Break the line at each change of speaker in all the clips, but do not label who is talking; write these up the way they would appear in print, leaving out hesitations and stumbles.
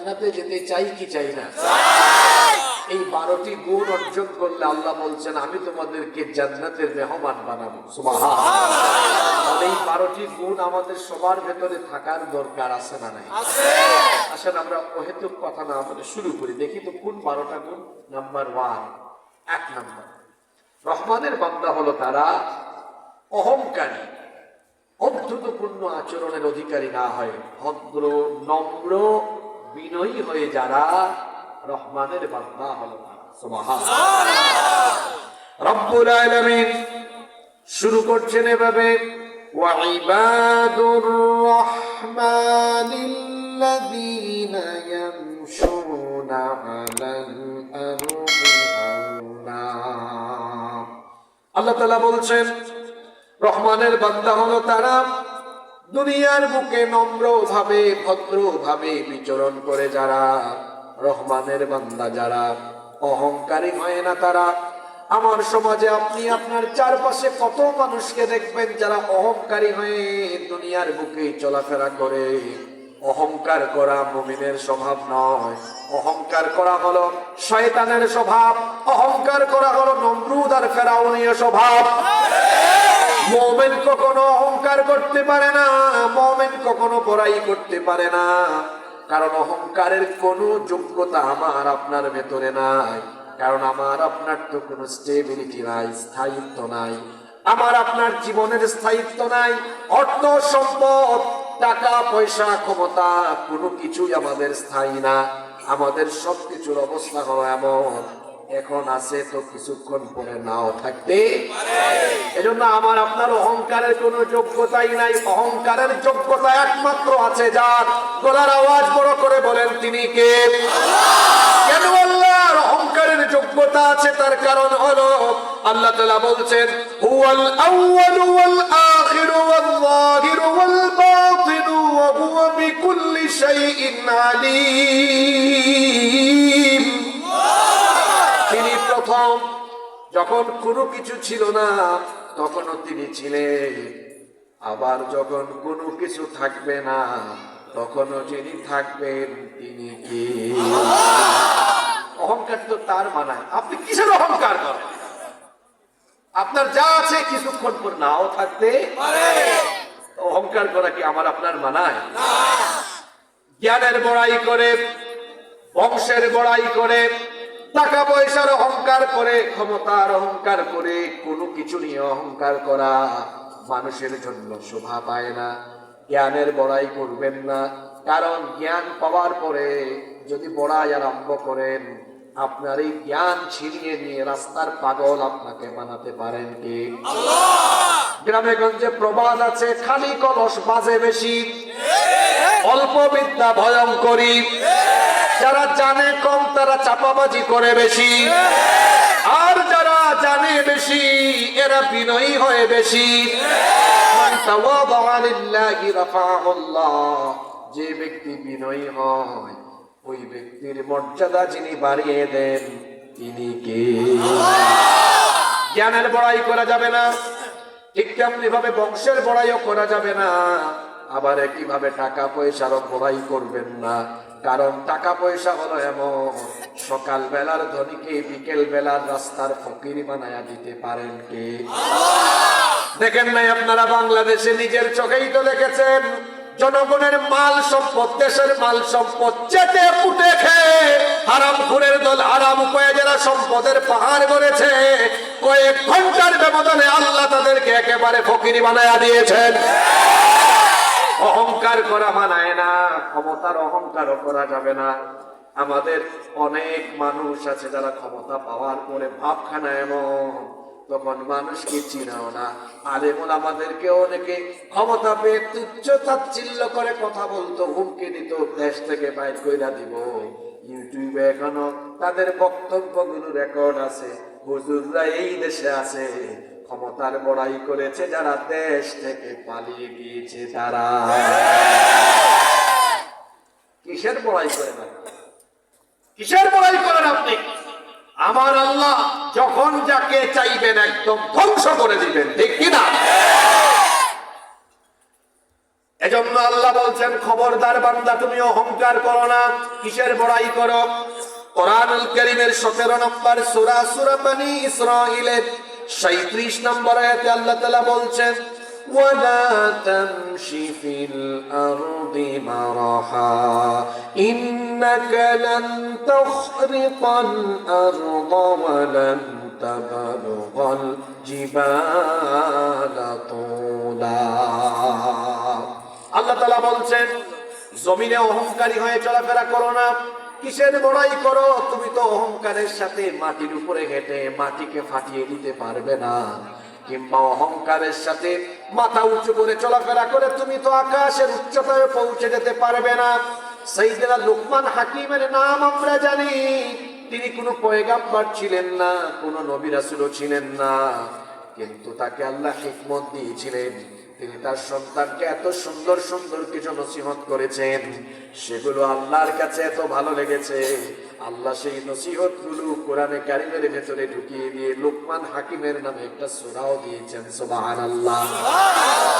জান্নাতে যেতে চাই কি চাই না? এই 12টি গুণ অর্জন করলে আল্লাহ বলছেন আমি তোমাদেরকে জান্নাতের মেহমান বানাবো। সুবহানাল্লাহ। এই 12টি গুণ আমাদের সবার ভেতরে থাকার দরকার আছে না নাই? আসেন আমরা অহেতুক কথা না বলে শুরু করি। দেখি তো কোন 12টা গুণ। নাম্বার 1, 1 নাম্বার, রহমানের বান্দা হলো তারা অহংকারী, অদ্ভুতপূর্ণ আচরণের অধিকারী না হয়, ভদ্র, নম্র, বিনয়ী হয়ে যারা রহমানের বান্দা হলো তারা। সুবহানাল্লাহ। রব্বুল আলামিন শুরু করছেন এভাবে, ওয়া ইবাদুর রহমানিল্লাযীনা ইয়ামশুনা আলাল আরদি হাওনা। আল্লাহ তাআলা বলছেন রহমানের বান্দা হলো তারা দুনিয়ার বুকে নম্রভাবে, ভদ্রভাবে বিচরণ করে যারা রহমানের বান্দা, যারা অহংকারী হয় না তারা। আমার সমাজে আপনি আপনার চারপাশে কত মানুষকে দেখবেন যারা অহংকারী হয়ে দুনিয়ার বুকে চলাফেরা করে। অহংকার করা মুমিনের স্বভাব নয়, অহংকার করা হলো শয়তানের স্বভাব, অহংকার করা হলো নমরুদ আর ফেরাউনীয় স্বভাব। মুমিন কখনো অহংকার করতে পারে না, মুমিন কখনো বড়াই করতে পারে না, কারণ অহংকারের কোনো যোগ্যতা আমার আপনার ভেতরে নাই। কারণ আমার আপনার তো কোনো স্টেবিলিটি নাই, স্থায়িত্ব নাই। আমার আপনার জীবনের স্থায়িত্ব নাই। অর্থ সম্পদ, টাকা পয়সা, ক্ষমতা কোনো কিছুই আমাদের স্থায়ী না। আমাদের সবকিছুর অবস্থা হলো এমন, এখন আছে তো কিছুক্ষণ পরে নাও থাকতে পারে। এজন্য আমার আপনার অহংকারের কোনো যোগ্যতাই নাই। অহংকারের যোগ্যতা একমাত্র আছে যার, গলার আওয়াজ বড় করে বলেন তিনি কে? কেন আল্লাহর অহংকারের যোগ্যতা আছে? তার কারণ হলো আল্লাহ তাআলা বলছেন হুয়াল আউয়ালু ওয়াল আখিরু ওয়াল যাহিরু ওয়াল বাতিনু ওয়া হুয়া বিকুল্লি শাইইন আলীম। তিনি প্রথম, যখন কোনো কিছু ছিল না তখনও তিনি ছিলেন, আবার যখন কোনো কিছু থাকবে না তখনও যিনি থাকবেন তিনি কে? অহংকার তো তার মানায়। আপনি কিসের অহংকার করেন? আপনার যা আছে কিছুক্ষণ পর নাও থাকতে পারে। অহংকার করা কি আমার আপনার মানায়? জ্ঞানের বড়াই করে, বংশের বড়াই করে, টাকা পয়সার অহংকার করে, ক্ষমতার অহংকার করে, কোনো কিছু নিয়ে অহংকার করা মানুষের জন্য শোভা পায় না। জ্ঞানের বড়াই করবেন না, কারণ জ্ঞান পাওয়ার পরে যদি বড়াই আরম্ভ করেন, আপনার এই জ্ঞান ছিনিয়ে নিয়ে রাস্তার পাগল আপনাকে বানাতে পারেন কে? গ্রামে গঞ্জে প্রবাদ আছে, খালি কলস বাজে বেশি, অল্প বিদ্যা ভয়ঙ্করী। যারা জানে কম তারা চাপাবাজি করে বেশি, আর যারা জানে বেশি এরা বিনয়ী হয় বেশি। যে ব্যক্তি বিনয়ী হয় ওই ব্যক্তির মর্যাদা যিনি বাড়িয়ে দেন তিনি কে? জ্ঞানের বড়াই করা যাবে না, ঠিক তেমনি ভাবে বংশের বড়াইও করা যাবে না, আবার একইভাবে টাকা পয়সারও বড়াই করবেন না। কারণ টাকা পয়সা হলো এমন, সকাল বেলার ধনীকে বিকেল বেলার রাস্তার ফকির বানায়া দিতে পারেন কে? দেখেন নাই আপনারা বাংলাদেশে? নিজের চোখেই তো দেখেছেন, জনগণের মাল সম্পদ, দেশের মাল সম্পদ চেটে পুটে খেয়ে হারামখোরের দল হারাম উপায়ে যারা সম্পদের পাহাড় গড়েছে, কয়েক ঘন্টার ব্যবধানে আল্লাহ তাদেরকে একেবারে ফকিরি বানায়া দিয়েছেন। অহংকার করা মানায় না, ক্ষমতার অহংকারও করা যাবে না। আমাদের অনেক মানুষ আছে যারা ক্ষমতা পাওয়ার পরে ভাবখানা এমন, তখন মানুষকে চিনাও না। আলেমুল আমাদেরকে অনেকে ক্ষমতা পেয়ে তুচ্ছ তাচ্ছিল্য করে কথা বলতো, হুমকি দিত, দেশ থেকে বাইর কইরা দিব। ইউটিউবে এখনো তাদের বক্তব্যগুলো রেকর্ড আছে। হুজুররা এই দেশে আছে, ক্ষমতার বড়াই করেছে যারা, দেশ থেকে পালিয়ে গিয়েছে তারা। কিসের বড়াই করেন? কিসের বড়াই করেন আপনি? আমার আল্লাহ যখন যাকে চাইবেন একদম ধ্বংস করে দিবেন, ঠিক কিনা? এজন্য আল্লাহ বলছেন, খবরদার বান্দা, তুমি অহংকার করো না। কিসের বড়াই করো? কোরআনুল কারীমের 17 নম্বর সূরা, সূরা বনী ইসরাঈলের 37 নম্বর আয়াতে আল্লাহ তাআলা বলছেন, ওয়ালা তামশি ফিল আরদি মারাহা ইন্নাকা লান তাখরিকাল আরদা ওয়া লান তাবলুগাল জিবালা তুলা। আল্লাহ তাআলা বলছেন, জমিনে অহংকারী হয়ে চলাফেরা করো না। কিসের বড়াই করো? তুমি তো অহংকারের সাথে মাটির উপরে হেঁটে মাটিকে ফাটিয়ে দিতে পারবে না, কিংবা অহংকারের সাথে মাথা উঁচু করে চলাফেরা করে তুমি তো আকাশের উচ্চতায় পৌঁছে যেতে পারবে না। সাইয়েদনা লুকমান হাকিমের নাম আমরা জানি। তিনি কোনো পয়গাম্বর ছিলেন না, কোনো নবী রাসূলও ছিলেন না, কিন্তু তাকে আল্লাহ হিকমত দিয়েছিলেন। তিনি তার সন্তানকে এত সুন্দর সুন্দর কিছু নসিহত করেছেন, সেগুলো আল্লাহর কাছে এত ভালো লেগেছে। আল্লাহ সেই নসিহত গুলো কোরআনে কারিমের ভেতরে ঢুকিয়ে দিয়ে লুকমান হাকিমের নামে একটা সূরাও দিয়েছেন। সুবহানাল্লাহ।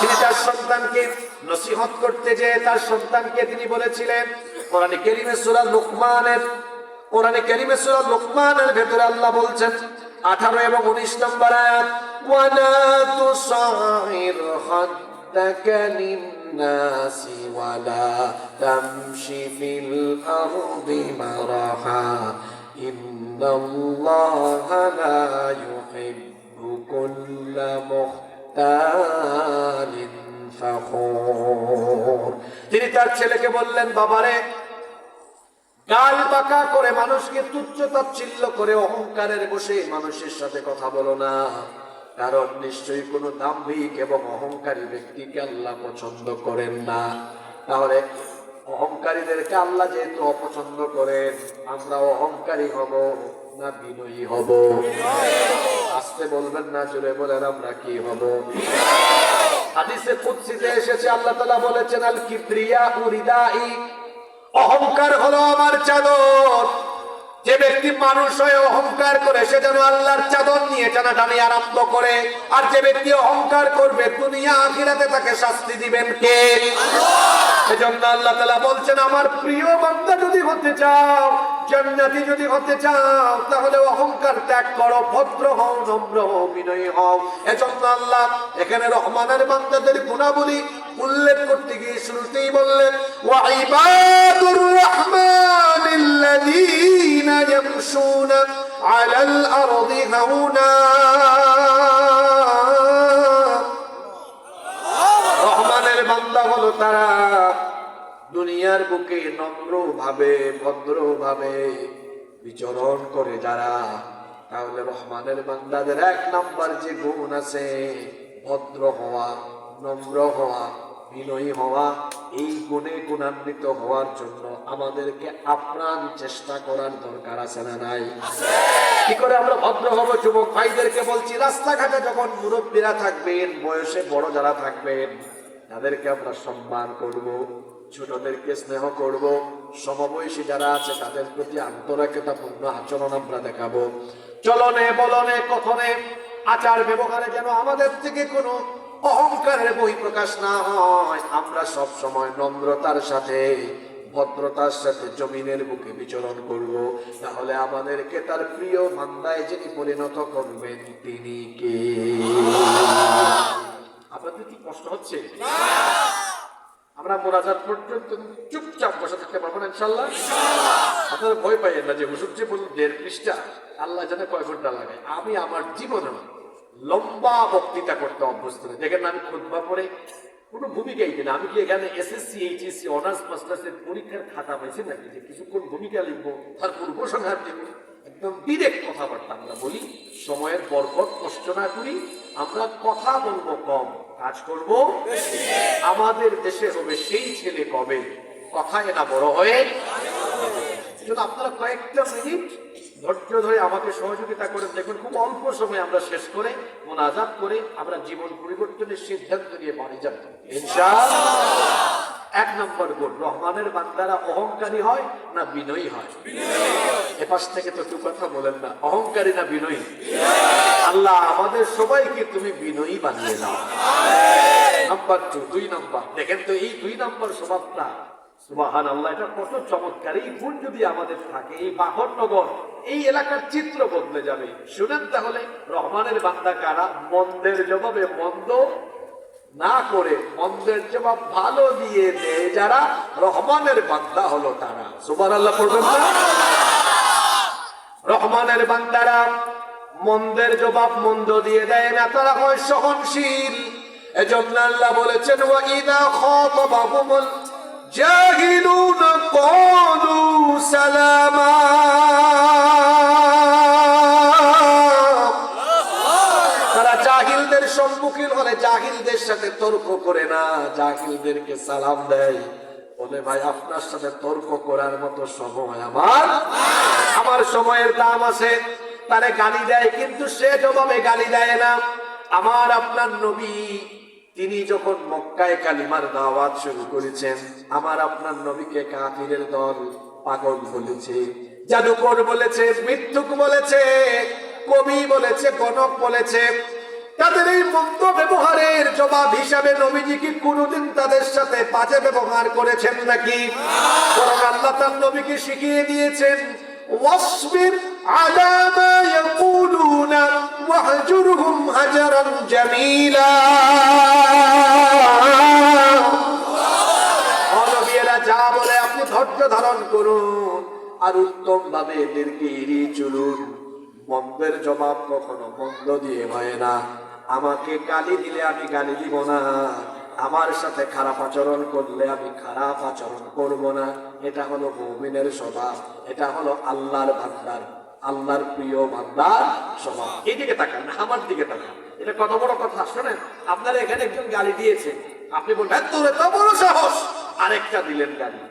তিনি তার সন্তানকে নসিহত করতে যেয়ে তার সন্তানকে তিনি বলেছিলেন, কোরআনে কারিমের সূরা লুকমানের ভেতরে আল্লাহ বলছেন 18 এবং 19 নম্বর আয়াত, ওয়ালা তুসাইর খাদ্দাকা লিন্নাসি ওয়ালা তামশি ফিল আরদি মারাহা ইন্নাল্লাহা লা ইউহিব্বু কুল্লা মুখতালিন ফাখুর। তিনি তার ছেলেকে বললেন, বাবারে, গাল বাঁকা করে মানুষকে তুচ্ছ তাচ্ছিল্য করে অহংকারের বসে মানুষের সাথে কথা বলো না, কারণ নিশ্চয়ই কোনো দাম্ভিক এবং অহংকারী ব্যক্তিকে আল্লাহ পছন্দ করেন না। তাহলে অহংকারীদেরকে আল্লাহ যেহেতু অপছন্দ করেন, আমরা অহংকারী হব না বিনয়ী হব? আসতে বলবেন না, জোরে বলেন, আমরা কি হব? হাদিসে কুদসিতে এসেছে, আল্লাহ তাআলা বলেছেন, আল কিবরিয়া উরিদাই, অহংকার হলো আমার চাদর। যে ব্যক্তি মানুষ হয়ে অহংকার করে সে যেন আল্লাহর চাদর নিয়ে টানাটানি আরম্ভ করে। আর যে ব্যক্তি অহংকার করবে, দুনিয়া আখিরাতে তাকে শাস্তি দিবেন কে? এজন্য আল্লাহ তাআলা বলছেন, আমার প্রিয় বান্দা যদি হতে চাও, জান্নাতি যদি হতে চাও, তাহলে অহংকার ত্যাগ করো, ভদ্র হও, নম্র হও, বিনয়ী হও। এজন্য আল্লাহ এখানে রহমানের বান্দাদের গুণাবলী উল্লেখ করতে গিয়ে শুরুতেই বললেন, ওয়া ইবাদুর রাহমানিল্লাযীনা ইয়ামশুনা আলাল আরদি হাওনা। রহমানের বান্দা হলো তারা দুনিয়ার বুকে নম্রভাবে ভদ্রভাবে বিচরণ করে যারা। তাহলে রহমানের বান্দাদের 1 নাম্বার যে গুণ আছে, ভদ্র হওয়া, নম্র হওয়া, বিনয়ী হওয়া। এই গুণে গুণান্বিত হওয়ার জন্য আমাদেরকে আপ্রাণ চেষ্টা করার দরকার আছে না নাই? কি করে আমরা ভদ্র হব? যুবক ভাইদেরকে বলছি, রাস্তাঘাটে যখন মুরব্বীরা থাকবেন, বয়সে বড় যারা থাকবেন, তাদেরকে আমরা সম্মান করব, ছোটদেরকে স্নেহ করব, সমবয়সী যারা আছে তাদের প্রতি আন্তরিকতাপূর্ণ আচরণ আমরা দেখাবো। চলনে বলনে কথনে আচার ব্যবহারে যেন আমাদের থেকে কোনো অহংকারের বহিঃপ্রকাশ না হয়। আমরা সব সময় নম্রতার সাথে, ভদ্রতার সাথে জমিনের বুকে বিচরণ করব। তাহলে আমাদেরকে তার প্রিয় বান্দায় যিনি পরিণত করবেন তিনি কে? আপনাদের কি কষ্ট হচ্ছে? আমরা মোনাজাত পর্যন্ত চুপচাপ বসে থাকতে পারবো না ইনশাআল্লাহ? আপনারা ভয় পাইয়েন না যে হুজুর যে বলুন 1.5 পৃষ্ঠা, আল্লাহ জানে কয় ঘন্টা লাগে। আমি আমার জীবনে লম্বা বক্তৃতা করতে অভ্যস্ত না। দেখেন, আমি খুতবা পড়ে কোনো ভূমিকাই দিই না। আমি কি এখানে এসএসসি, এইচএসসি, অনার্স মাস্টার্সের পরীক্ষার খাতা পাইছি নাকি যে কিছুক্ষণ ভূমিকা লিখবো, তারপর উপসংহার দেব? একদম ডিরেক্ট কথাবার্তা আমরা বলি, সময়ের বরকত নষ্ট না করি। আমরা কথা বলবো কম, কাজ করব আমাদের দেশে হবে সেই ছেলে কবে, কথায় না বড় হয়ে। আপনারা কয়েকটা মিনিট ধৈর্য ধরে আমাকে সহযোগিতা করে দেখুন, খুব অল্প সময় আমরা শেষ করে মোনাজাত করে আমরা জীবন পরিবর্তনের সিদ্ধান্ত নিয়ে বাড়ি যাব ইনশাআল্লাহ। 1 নম্বর গুণ, রহমানের বান্দারা অহংকারী হয় না বিনয়ী হয়? এপাশ থেকে তো কেউ কথা বলেন না, অহংকারী না বিনয়ী? আল্লাহ আমাদের সবাইকে তুমি বিনয়ী বানিয়ে দাও। Number 2, 2 number. দেখেন তো এই 2 নাম্বার স্বভাবটা, সুবহানাল্লাহ, এটা কত চমৎকার। এই গুণ যদি আমাদের থাকে, এই বাহননগর, এই এলাকার চিত্র বদলে যাবে। শুনেন তাহলে রহমানের বান্দা কারা? মন্দের জবাবে মন্দ না করে মন্দের জবাব ভালো দিয়ে দেয় যারা, রহমানের বান্দা হলো তারা। সুবহানাল্লাহ পড়বেন না? রহমানের বান্দারা মন্দের জবাব মন্দ দিয়ে দেয় না, তারা হয় সহনশীল। এজন্য আল্লাহ বলেছেন, ওয়া ইযা খাতাবাহুমুল জাহিলুনা ক্বালু সালামা। তারা জাহিলদের সম্মুখীন হলে জাহিলদের সাথে তর্ক করে না, জাহিলদেরকে সালাম দেয়। বলে, ভাই আপনার সাথে তর্ক করার মতো সময় আমার সময়ের দাম আছে। তারে গালি দেয়, কিন্তু সে জবাবে গালি দেয় না। আমার আপনার নবী, তিনি যখন মক্কায় কালিমার দাওয়াত শুরু করেছেন, আমার আপনার নবীকে কাফিরের দল পাগল বলেছে, জাদুকর বলেছে, মিথ্যুক বলেছে, কবি বলেছে, গণক বলেছে। তাদের এই মন্দ ব্যবহারের জবাব হিসাবে নবীজি কি কোনদিন তাদের সাথে বাজে ব্যবহার করেছেন নাকি? বরং আল্লাহ তার নবীকে শিখিয়ে দিয়েছেন, ওয়াসবির আলা মা ইয়াকুলুনা ওয়াহজুরহুম হাজরান জামিলা। নবীরা যা বলে আপনি ধৈর্য ধারণ করুন আর উত্তম ভাবে এদেরকে এড়িয়ে চলুন। মন্দের জবাব কখনো মন্দ দিয়ে হয় না। আমাকে গালি দিলে আমি গালি দিব না, আমার সাথে খারাপ আচরণ করলে আমি খারাপ আচরণ করব না। এটা হলো মুমিনের স্বভাব, এটা হলো আল্লাহর বান্দার, আল্লাহর প্রিয় বান্দার স্বভাব। এইদিকে তাকান না, আমার দিকে তাকান। এটা কত বড় কথা। শোনেন, আপনারা এখানে একজন গালি দিয়েছে, আপনি বলবেন তোর এত বড় সাহস, আরেকটা দিলেন গালি।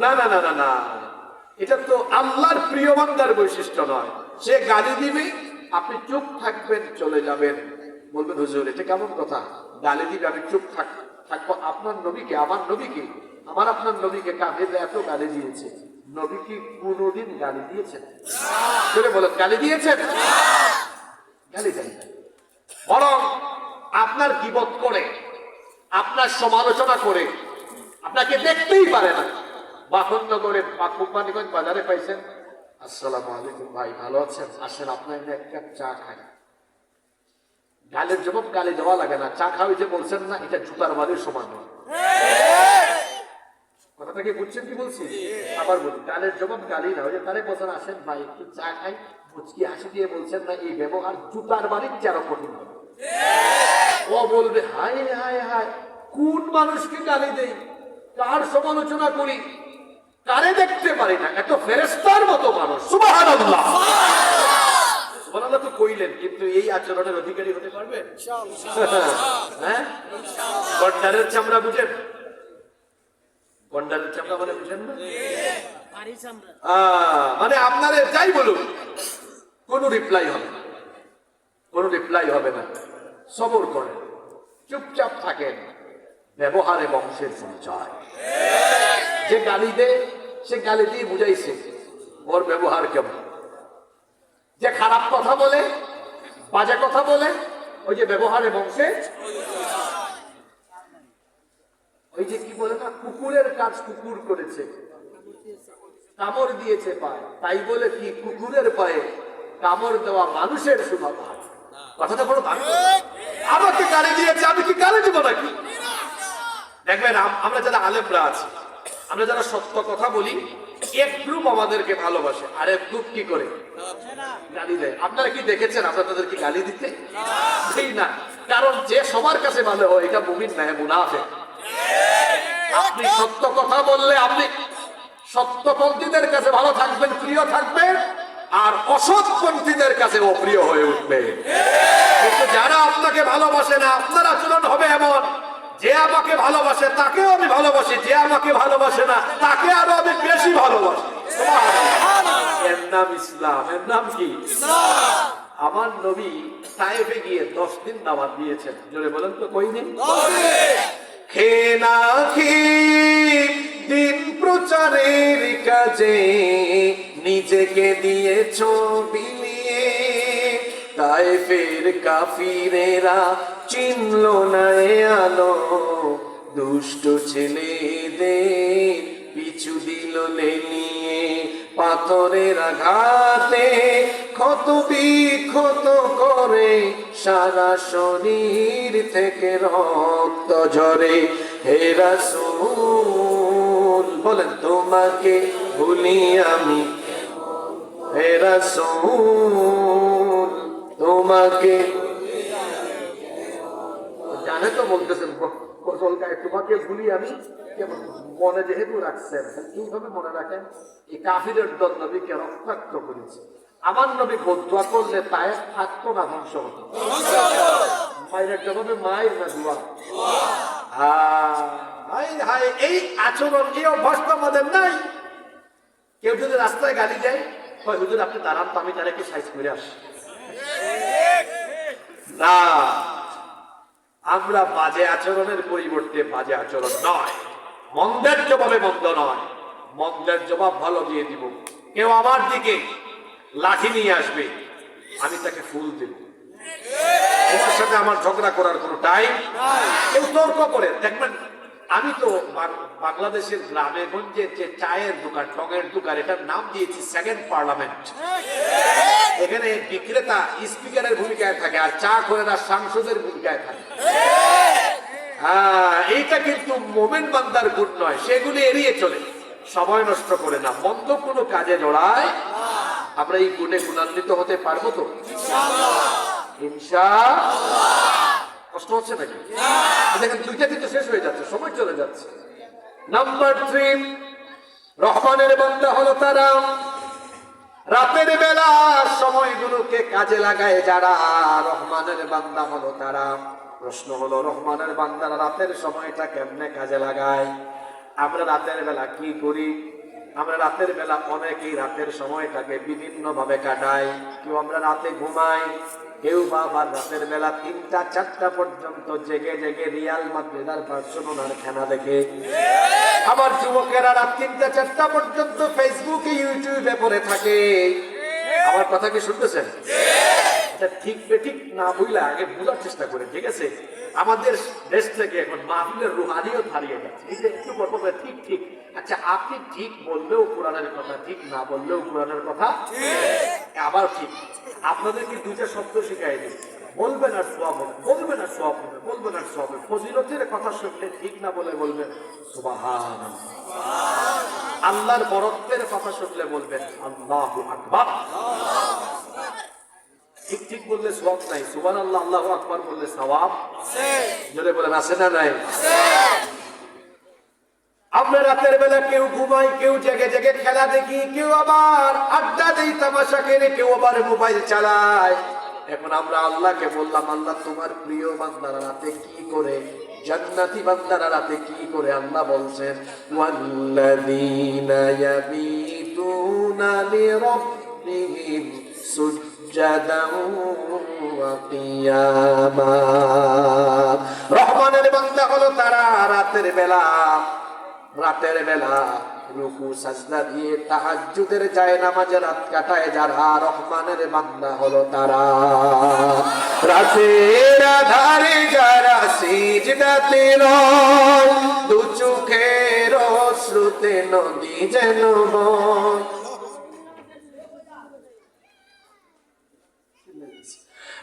না না না না না, এটা তো আল্লাহর প্রিয় বান্দার বৈশিষ্ট্য নয়। সে গালি দিবে, আপনি চুপ থাকবেন, চলে যাবেন, বলবেন হুজুর এটা কেমন কথা? গালি দিবে, আমি চুপ থাকবো। আপনার নবীকে, আমার নবীকে, আমার আপনার নবীকে কাফিররা এত গালি দিয়েছে, নবী কি কোনদিন গালি দিয়েছেন? বলেন, গালি দিয়েছেন? গালি দেন। বরং আপনার গীবত করে, আপনার সমালোচনা করে, আপনাকে দেখতেই পারে না। বাহননগরে বা কোম্পানিগঞ্জ বাজারে পাইছেন, আসসালামু আলাইকুম ভাই, ভালো আছেন? আসেন আপনার এক কাপ চা খাই। গালের জবাব গালি দেওয়া লাগে না। চা খাওয়াইতে বলছেন না, এটা জুতার বালির সমান। কথাটাকে বুঝছেন কি বলছি? আবার বলি, গালের জবাব গালি না। ওই যে তারে বলছেন আসেন ভাই একটু চা খাই, মুচকি হাসি দিয়ে বলছেন না, এই ব্যবহার জুতার বালির চেয়ে আরো কঠিন হবে। ও বলবে, হায় হায় হায়, কোন মানুষকে গালি দেই, কার সমালোচনা করি, কারে দেখতে পারি না, এত ফেরেশতার মতো মানুষ। সুবহানাল্লাহ। সুবহানাল্লাহ তো কইলেন, কিন্তু এই আচরণের অধিকারী হতে পারবেন? হ্যাঁ, গন্ডারের চামড়া বুঝেন? গন্ডারের চামড়া মানে বুঝেন না? মানে আপনারে যাই বলুন, কোন রিপ্লাই হবে না, কোন রিপ্লাই হবে না। সবর করেন, চুপচাপ থাকেন। ব্যবহারে বংশের পরিচয়। যে গালি দেয়, সে গালি দিয়ে বুঝাইছে ওর ব্যবহার কেমন। যে খারাপ কথা বলে, বাজে কথা বলে, ওই যে ব্যবহারে বংশে, ওই যে কি বলে না, কুকুরের কাজ কুকুর করেছে, কামড় দিয়েছে পায়, তাই বলে কি কুকুরের পায়ে কামড় দেওয়া মানুষের শোভা পায়? কথাটা বড় ভালো। আমাকে গালি দিয়েছে, আমি কি গালি দিব নাকি? দেখবেন, আমরা যারা আলেমরা আছি, আমরা যারা সত্য কথা বলি, এক গ্রুপ আমাদেরকে ভালোবাসে, আর এক গ্রুপ কি করে? গালি দেয়। আপনারা কি দেখেছেন আমরা তাদেরকে গালি দিতে? না, কারণ যে সবার কাছে ভালো হয় এটা মুমিন না, মুনাফিক। আপনি সত্য কথা বললে আপনি সত্যপন্থীদের কাছে ভালো থাকবেন, প্রিয় থাকবেন, আর অসৎপন্থীদের কাছে অপ্রিয় হয়ে উঠবে। কিন্তু যারা আপনাকে ভালোবাসে না, আপনার আচরণ হবে এমন, যে আমাকে ভালোবাসে তাকেও আমি ভালোবাসি, যে আমাকে ভালোবাসে না তাকে আরো আমি বেশি ভালোবাসি। এর নাম ইসলাম। এর নাম কি? আমার নবী তায়েফে গিয়ে 10 দিন দাওয়াত দিয়েছেন। জোরে বলেন তো, কই দিন? খেয়ে না খেয়ে দিন প্রচারের কাজে নিজেকে দিয়েছ বিলিয়ে। তায়েফের কাফিরেরা চিনল না এ আলো, দুষ্ট ছেলেদের পিছু দিল লেলিয়ে, পাথরের আঘাতে ক্ষত বিক্ষত করে সারা শরীর থেকে রক্ত ঝরে। হে রাসূল বলেন তোমাকে ভুলি আমি, হে রাসূল তোমাকে, জানে তো বলতেছেন তোমাকে ভুলি আমি, মনে যেহেতু রাখছেন কিভাবে মনে রাখেন? এই কাফিরের দল নবীকে রক্তাক্ত করেছে। আমার নবী বদুয়া করলে তায়েফ থাকতো না, ধ্বংস হতো। মায়ের জবাবে মায়ের না দোয়া। এই আচরণ, এই অভ্যাস আমাদের নাই। কেউ যদি রাস্তায় গাড়ি যায়, হুজুর আপনি দাঁড়ান তো, আমি তার একটু সাইজ করে আসি। না, আমরা বাজে আচরণের পরিবর্তে বাজে আচরণ নয়, মন্দের জবাবে মন্দ নয়, মন্দের জবাব ভালো দিয়ে দিব। কেউ আমার দিকে লাঠি নিয়ে আসবে, আমি তাকে ফুল দেব। তোমার সাথে আমার ঝগড়া করার কোনো টাইম। কেউ তর্ক করে দেখবেন, আমি তো বাংলাদেশের গ্রামে গঞ্জে যে চায়ের দোকান, টঙের দোকান, এটার নাম দিয়েছি সেকেন্ড পার্লামেন্ট। এখানে বিক্রেতা স্পিকারের ভূমিকায় থাকে আর চা করে না সাংসদের ভূমিকায় থাকে। এইটা কিন্তু মোমেন বান্দার গুণ নয়, সেগুলি এড়িয়ে চলে, সময় নষ্ট করে না, বন্ধ কোনো কাজে জড়ায়। আমরা এই গুণে গুণান্বিত হতে পারবো তো ইনশাআল্লাহ? কষ্ট হচ্ছে নাকি? দেখেন দুইটা কিন্তু শেষ হয়ে যাচ্ছে, সময় চলে যাচ্ছে। নাম্বার 3, রহমানের বান্দা হলো তারা রাতের বেলা সময়গুলোকে কাজে লাগায় যারা। রহমানের বান্দা হলো তারা। প্রশ্ন হলো, রহমানের বান্দারা রাতের সময়টা কেমনে কাজে লাগায়? আমরা রাতের বেলা কি করি? আমরা রাতের বেলা অনেকেই রাতের সময়টাকে বিভিন্ন ভাবে কাটাই। কেউ আমরা রাতে ঘুমাই, কেউ বা আবার রাতের বেলা 3টা 4টা পর্যন্ত জেগে জেগে রিয়াল মাদ্রিদার বার্সেলোনার খেলা দেখে। আবার যুবকেরা রাত 3টা 4টা পর্যন্ত ফেসবুকে ইউটিউবে পড়ে থাকে। আমার কথা কি শুনতেছেন? ঠিক বেঠিক না বুঝলে আগে বোঝার চেষ্টা করে, ঠিক আছে? আমাদের দেশ থেকে এখন মাহফিলের রুহানিয়ত হারিয়ে যাচ্ছে। এই যে একটু গল্প করে ঠিক ঠিক, আচ্ছা আপনি ঠিক বললেও কোরআনের কথা, ঠিক না বললেও কোরআনের কথা আবার ঠিক। আপনাদেরকে দুইটা শব্দ শিখাই দিই, বলবেন আর সওয়াব হবে, বলবেন আর সওয়াব হবে, বলবেন আর সওয়াব হবে। ফজিলতের কথা শুনলে ঠিক না বলে বলবেন সুবহানাল্লাহ। আল্লাহর বরত্বের কথা শুনলে বলবেন আল্লাহু আকবার। ঠিক ঠিক বললে সওয়াব নাই, সুবহানাল্লাহ আল্লাহু আকবার বললে সওয়াব আছে। জোরে বলেন আছে না নাই? আমরা রাতের বেলা কেউ ঘুমাই, কেউ জেগে জেগে খেলা দেখি, কেউ আবার আড্ডা দেই, তামাশা করে, কেউ আবার মোবাইল চালায়। এখন আমরা আল্লাহকে বললাম, আল্লাহ তোমার প্রিয় বান্দারা রাতে কি করে, জান্নাতি বান্দারা রাতে কি করে? আল্লাহ বলছেন, ওয়াল্লাযীনা ইয়াবিতুনা লিরাব্বিহিম সুজদান ওয়া কিয়ামা। রহমানের বান্দা হলো তারা রাতের বেলা রুকু সাজদা দিয়ে তাহাজ্জুদের জায়নামাজে রাত কাটায় যারা। রহমানের বান্দা হলো তারা রাতের আধারে যারা সিজদাতে রয়, দু চোখের অশ্রুতে নদী যেন বয়।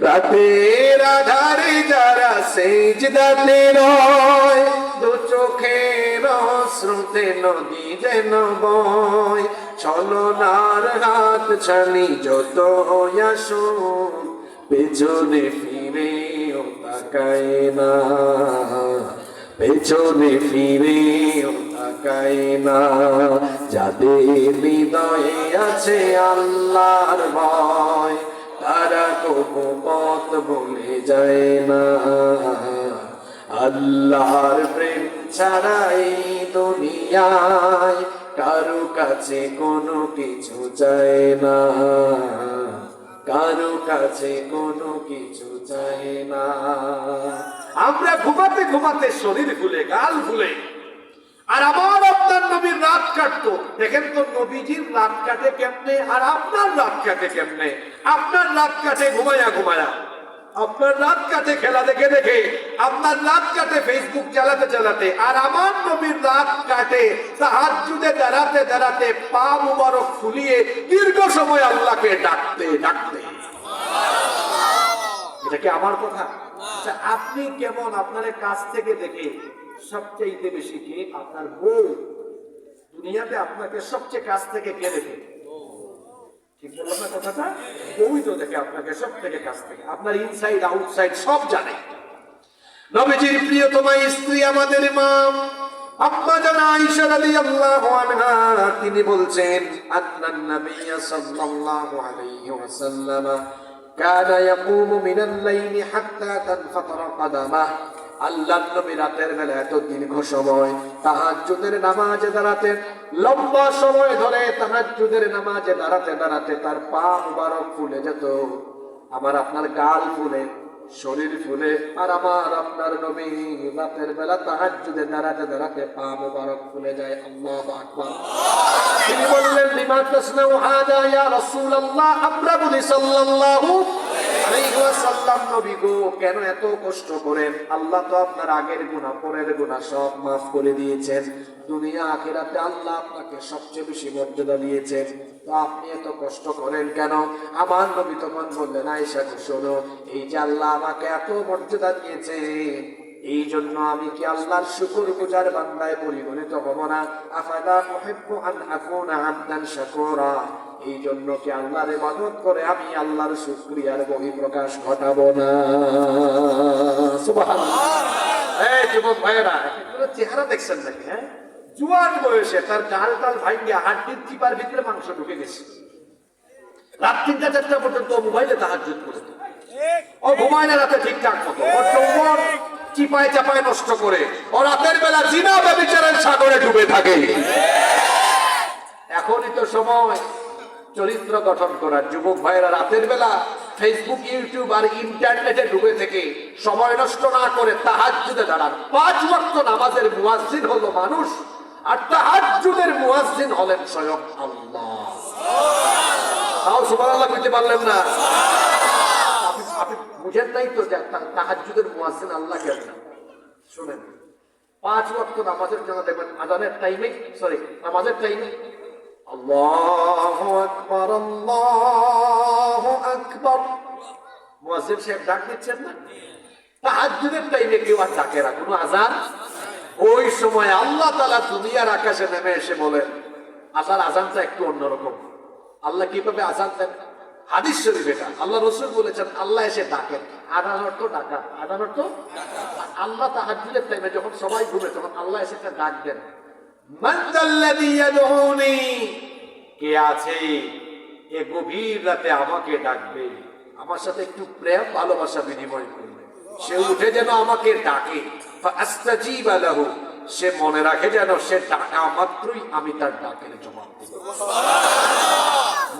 রাতের আধারে যারা সিজদাতে রয়, দু চোখের অশ্রুতে নদী যেন বয়। ছলনার হাত ছানি যত আসো, পেছনে ফিরেও তাকায় না, পেছনে ফিরেও তাকায় না। যাদের হৃদয়ে আছে আল্লাহর ভয়, তারা কবু পথ ভুলে যায় না। আল্লাহর প্রেম ছাড়া এই দুনিয়ায় কারো কাছে কোনো কিছু চায় না, কারো কাছে কোনো কিছু চায় না। আমরা ঘুমাতে ঘুমাতে শরীর ভুলে, গাল ভুলে, আর আমার আপনার নবীর রাত কাটতো। দেখেন তো নবীজির রাত কাটে কেমনে, আর আপনার রাত কাটে কেমনে? আপনার রাত কাটে ঘুমায়া ঘুমায়া, আপনার রাত কাটে খেলা দেখে দেখে, আপনার রাত কাটে ফেসবুক চালাতে চালাতে, আর আমার নবীর রাত কাটে তাহাজ্জুদে দাঁড়াতে দাঁড়াতে, পা মুবারক ফুলিয়ে দীর্ঘ সময় আল্লাহকে ডাকতে ডাকতে। এটা কি আমার কথা? আচ্ছা, আপনি কেমন আপনার কাছ থেকে দেখে সবচেয়ে বেশি কে? আপনার বউ। দুনিয়াতে আপনাকে সবচেয়ে কাছ থেকে কে দেখে? ঠিক বললাম না কথাটা? বউই তো দেখে আপনাকে সব থেকে কাছ থেকে, আপনার ইনসাইড আউটসাইড সব জানে। নবীজির প্রিয়তমা স্ত্রী আমাদের মা আম্মা জানা আয়েশা রাদিয়াল্লাহু আনহা, তিনি বলছেন আন্নান নাবিয়্য সাল্লাল্লাহু আলাইহি ওয়াসাল্লাম কানা ইয়াকুমু মিনাল লাইলি হাত্তা তানফাতারা কাদামাহ। আল্লাহর নবী রাতের বেলা এত দীর্ঘ সময় তাহাজ্জুদের নামাজে দাঁড়াতেন, লম্বা সময় ধরে তাহাজ্জুদের নামাজে দাঁড়াতে দাঁড়াতে তার পা মুবারক ফুলে যেত। আমার আপনার গাল ফুলে, শরীর ফুলে, আর আমার আপনার নবী রাতের বেলা তাহাজ্জুদে দাঁড়াতে দাঁড়াতে পা মুবারক ফুলে যায়। আল্লাহু আকবার। তিনি বললেন লিমা তাসনাউ হাদা ইয়া রাসূলুল্লাহ, আমরা বলি সাল্লাল্লাহু আলাইহি ওয়াসাল্লাম, নবী গো কেন এত কষ্ট করেন? আল্লাহ তো আপনার আগের গুনাহ পরের গুনাহ সব মাফ করে দিয়েছেন। দুনিয়া আখিরাতে আল্লাহ আপনাকে সবচেয়ে বেশি মর্যাদা দিয়েছেন, তো আপনি এত কষ্ট করেন কেন? আমার নবী তখন বললেন আয়েশা শোনো, এই যে আল্লাহ আমাকে এত মর্যাদা দিয়েছে, এই জন্য আমি কি আল্লাহর শুকরগুজার বান্দায় পরিগণিত হব না? আফালা উহিব্বু আন আকুনা আবদান শাকুরা, এই জন্য কি আল্লাহর ইবাদত করে আমি আল্লাহর শুকরিয়ার বহিঃপ্রকাশ ঘটাবো না? সুবহানাল্লাহ। এই যুবক ভাইরা, এগুলো চেহারা দেখছেন নাকি? হ্যাঁ, জুয়ান বয়সে তার ডাল টাল ভাঙ্গিয়া হাড্ডির চিপার ভিতরে মাংস ঢুকে গেছে। রাত 3টা 4টা পর্যন্ত মোবাইলে তাহাজ্জুদ করে, ও ঘুমায় না রাতে ঠিকঠাক মতো, ওর যৌবন চিপায় চাপায় নষ্ট করে, ও রাতের বেলা জিনা ব্যভিচারের সাগরে ডুবে থাকে। এখনই তো সময় চরিত্র গঠন করার। যুবক ভাইরা রাতের বেলা ফেসবুক, ইউটিউব আর ইন্টারনেটে ডুবে থেকে সময় নষ্ট না করে তাহাজ্জুদে দাঁড়ান। 5 ওয়াক্ত নামাজের মুয়াজ্জিন হলো মানুষ, আর তাহাজ্জুদের মুয়াজ্জিন হলেন স্বয়ং আল্লাহ। তাও সুবহানাল্লাহ কইতে পারলেন না? আপনি বুঝেন নাই তো যে তাহাজ্জুদের মুয়াজ্জিন আল্লাহ কেন? শুনেন, 5 ওয়াক্ত নামাজের জন্য দেখবেন আযানের টাইমে, নামাজের টাইমে আল্লাহু আকবার আল্লাহু আকবার মুয়াজ্জিন সাহেব ডাক দিচ্ছেন না? তাহাজ্জুদের টাইমে কেউ আর ডাকে না, কোনো আযান। ওই সময় আল্লাহ তাআলা দুনিয়ার আকাশে নেমে এসে বলেন, আল্লাহর আযানটা একটু অন্যরকম। আল্লাহ কিভাবে আযান দেন? হাদিস শরীফ এটা, আল্লাহ রাসূল বলেছেন আল্লাহ এসে ডাকেন। আযান অর্থ ডাকা, আযান অর্থ আল্লাহ তাহাজ্জুদের টাইমে যখন সবাই ঘুমে তখন আল্লাহ এসে একটা ডাক দেন, মান যাল্লাযী ইয়াদউনি, কে আছে এ গভীর রাতে আমাকে ডাকবে, আমার সাথে একটু প্রেম ভালোবাসা বিনিময় করবে। সে উঠে যেন আমাকে ডাকে, ফাআস্তাজিবা লাহু, সে মনে রাখে যেন সে ডাকা মাত্রই আমি তার ডাকের জবাব দেব।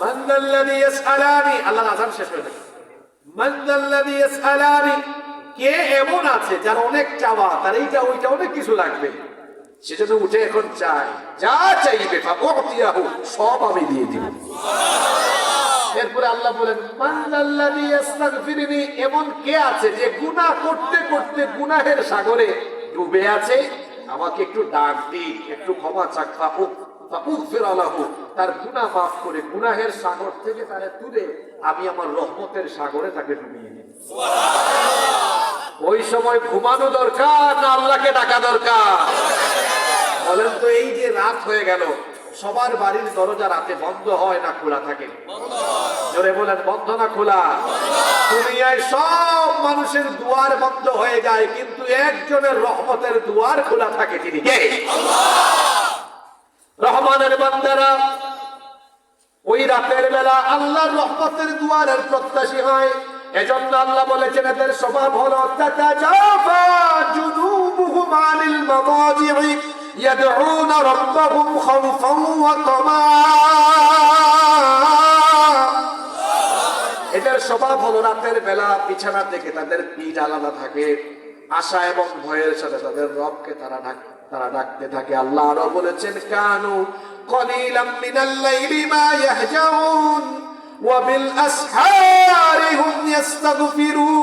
মান যাল্লাযী ইয়াসআলানি, আল্লাহর আযান শেষ হয়ে গেল। মান যাল্লাযী ইয়াসআলানি, কে এমন আছে যার অনেক চাওয়া, তার এইটা ওইটা অনেক কিছু লাগবে, সেজন্য উঠে এখন চাই, যা চাইবে ফাউতিয়াহু, সব আমি দিয়ে দিব। এরপরে আল্লাহ বলেন মান যাল্লাযী ইস্তাগফিরুনি, এমন কে আছে যে গুনাহ করতে করতে গুনাহের সাগরে ডুবে আছে, আমাকে একটু ডাক দিক, একটু ক্ষমা চাক, ফাউগফির লাহু, তার গুনাহ মাফ করে গুনাহের সাগর থেকে তারে তুলে আমি আমার রহমতের সাগরে তাকে ডুবিয়ে দিই। ওই সময় ঘুমানো দরকার না আল্লাহকে ডাকা দরকার? বলেন তো, এই যে রাত হয়ে গেল, সবার বাড়ির দরজা রাতে বন্ধ হয় না খোলা থাকে? জোরে বলেন, বন্ধ না খোলা? দুনিয়ায় সব মানুষের দুয়ার বন্ধ হয়ে যায়, কিন্তু একজনের রহমতের দুয়ার খোলা থাকে, তিনি কে? রহমানের বান্দারা ওই রাতের বেলা আল্লাহর রহমতের দুয়ারের প্রত্যাশী হয়। এজন্য আল্লাহ বলেছেন এদের স্বভাব হলো তাতাজাফা জুনুবুহুম আনিল মাদাজি'i ইয়াদউনা রাব্বাহুম খাওফান ওয়া তামাআ। এদের স্বভাব হলো রাতের বেলা বিছানা থেকে তাদের পিঠ আলাদা থাকে, আশা এবং ভয়ের সাথে তাদের রবকে তারা ডাকতে থাকে। আল্লাহ আরো বলেছেন কানু কলিলাম মিনাল লাইলি মা ইয়াহজাউন ওয়াবিল আসহারি হুম ইস্তাগফিরুন।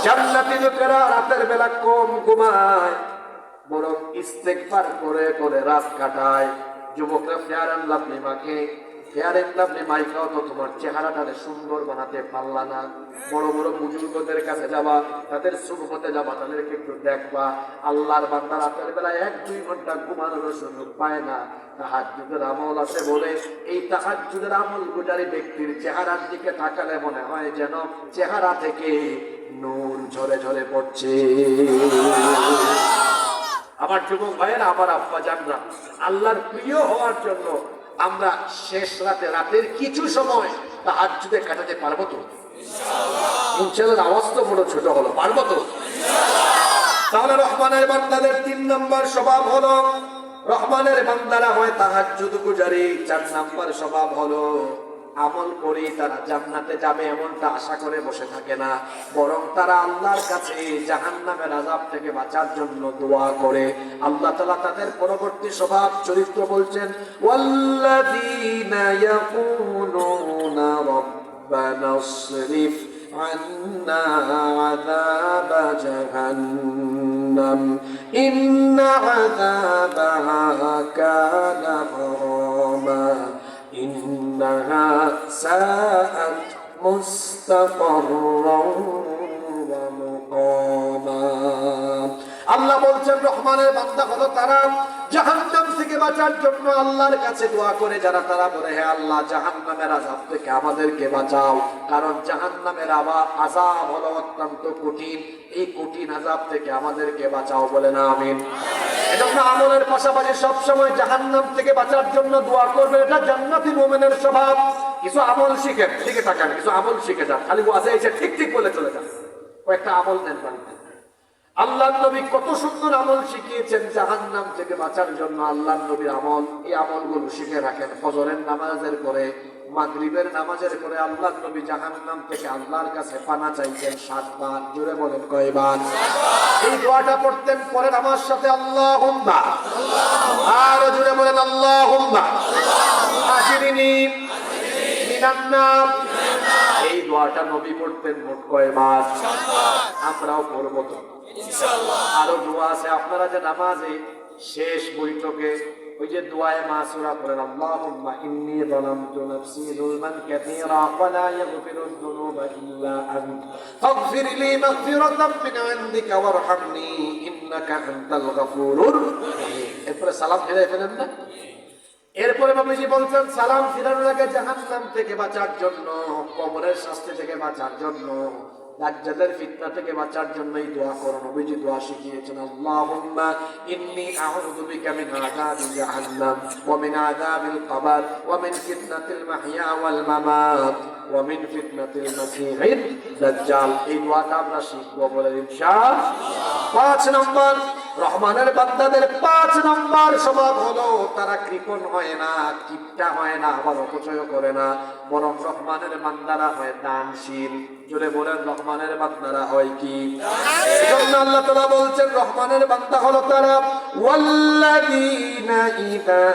জান্নাতি লোকেরা রাতের বেলা কম ঘুমায়, বরং ইস্তেগফার করে করে রাত কাটায়। যুবকরা ফেয়ার এন্ড লাভলি মাকে, ফেয়ার এন্ড লাভলি মাইকাও তো তোমার চেহারাটাকে সুন্দর বানাতে পারলা না। বড় বড় বুজুর্গদের কাছে যাবা, তাদের সুবহতে যাবা, তাদেরকে একটু দেখবা। আল্লাহর বান্দা রাতের বেলা 1-2 ঘন্টা ঘুমানোর সুযোগ পায় না। তাহাজ্জুদের আমল আছে বলে এই তাহাজ্জুদের আমল গুজারি ব্যক্তির চেহারার দিকে তাকালে মনে হয় যেন চেহারা থেকে নূর ঝরে ঝরে পড়ছে। আমার যুবক ভাইয়েরা, আমার আব্বা জানরা, আল্লাহর প্রিয় হওয়ার জন্য আমরা শেষ রাতে, রাতের কিছু সময় তাহাজ্জুদে কাটাতে পারবো তো? ইনশাআল্লাহ। আওয়াজ তো বড় ছোট হলো, পারবো তো? তাহলে রহমানের বান্দাদের 3 নম্বর স্বভাব হলো, রহমানের বান্দারা হয় তাহাজ্জুদ গুজারি। 4 নম্বর স্বভাব হলো আমল করে তারা জান্নাতে যাবে এমনটা আশা করে বসে থাকে না, বরং তারা আল্লাহর কাছে জাহান্নামের আযাব থেকে বাঁচার জন্য দোয়া করে। আল্লাহ তাআলা তাদের পরবর্তী স্বভাব চরিত্র বলছেন, ওয়াল্লাযীনা ইয়াকুলুনা রাব্বানা ইসরিফ আন্না আযাবা জাহান্নাম ইন্না আযাবাহা কানা গরামা ইন্নাহা সাআত মুস্তাকাররান ওয়া মুকামা। আল্লাহ বলছেন রহমানের বান্দা হলো তারা জাহান্নাম থেকে বাঁচার জন্য আল্লাহর কাছে দোয়া করে যারা, তারা বলে, হে আল্লাহ, জাহান্নামের আযাব থেকে আমাদেরকে বাঁচাও। কারণ জাহান্নামের আযাব হলো অত্যন্ত কঠিন, এই কঠিন আযাব থেকে আমাদেরকে বাঁচাও, বলে না আমিন। এজন্য আমলের পাশাপাশি সবসময় জাহান্নাম থেকে বাঁচার জন্য দোয়া করবে, এটা জান্নাতি মুমিনের স্বভাব। কিছু আমল শিখেন, শিখে থাকেন, কিছু আমল শিখে যান, খালি ওয়াজে এসে ঠিক ঠিক বলে চলে যান। কয়েকটা আমল নেন বাড়িতে। আল্লাহর নবী কত সুন্দর আমল শিখিয়েছেন জাহান্নাম থেকে বাঁচার জন্য। আল্লাহর নবীর আমল, এই আমলগুলো শিখে রাখেন। ফজরের নামাজের পরে, মাগরিবের নামাজের পরে আল্লাহর নবী জাহান্নাম থেকে আল্লাহর কাছে পানা চাইতেন 7 বার। জোরে বলেন কয়বার? এই দোয়াটা পড়তেন, পরে আমার সাথে আল্লাহুম্মা, আর জোরে বলেন আল্লাহুম্মা আজিরিনি মিনান নার। এই দোয়াটা নবী পড়তেন মোট কয়বার? আমরাও পড়ব তো ইনশাআল্লাহ। আরো দোয়া আছে, আপনারা যে নামাজে শেষ বৈঠকে ওই যে দোয়ায়ে মাসুরা করেন, আল্লাহুম্মা ইন্নী যালামতু নাফসি যুলমান কাসীরা ওয়া লা ইয়াগফিরুয যুনুবা ইল্লা আনতা ফাগফির লি মাগফিরাতাম মিন ইনদিকা ওয়ারহামনি ইন্নাকা আনতাল গফুরুর রহিম। এরপরে সালাম ফিরাই ফেলেন না? এরপরে নবীজি বলছেন সালাম ফিরানোর আগে জাহান্নাম থেকে বাঁচার জন্য, কবরের শাস্তি থেকে বাঁচার জন্য, দাজ্জালের ফিতনা থেকে বাঁচার জন্য এই দোয়া করো। নবীজি দোয়া শিখিয়েছেন, আল্লাহুম্মা ইন্নী আউযু বিকা মিন আযাবি জাহান্নাম ওয়া মিন আযাবিল কবর ওয়া মিন ফিতনাতিল মাহইয়া ওয়াল মামাত ওয়া মিন ফিতনাতিল মাসীহিদ দাজ্জাল। এই দোয়াটা আমরা শিখব বলে ইনশাআল্লাহ। 5 নম্বর রহমানের বান্দাদের 5 নম্বর স্বভাব হলো তারা কৃপণ হয় না, কিপটা হয় না, আবার অপচয় করে না, বরং রহমানের বান্দারা হয় দানশীল। জোরে বলেন, রহমানের বান্দারা হয় কি? এজন্য আল্লাহ তাআলা বলছেন রহমানের বান্দা হলো তারা ওয়াল্লাযীনা ইযা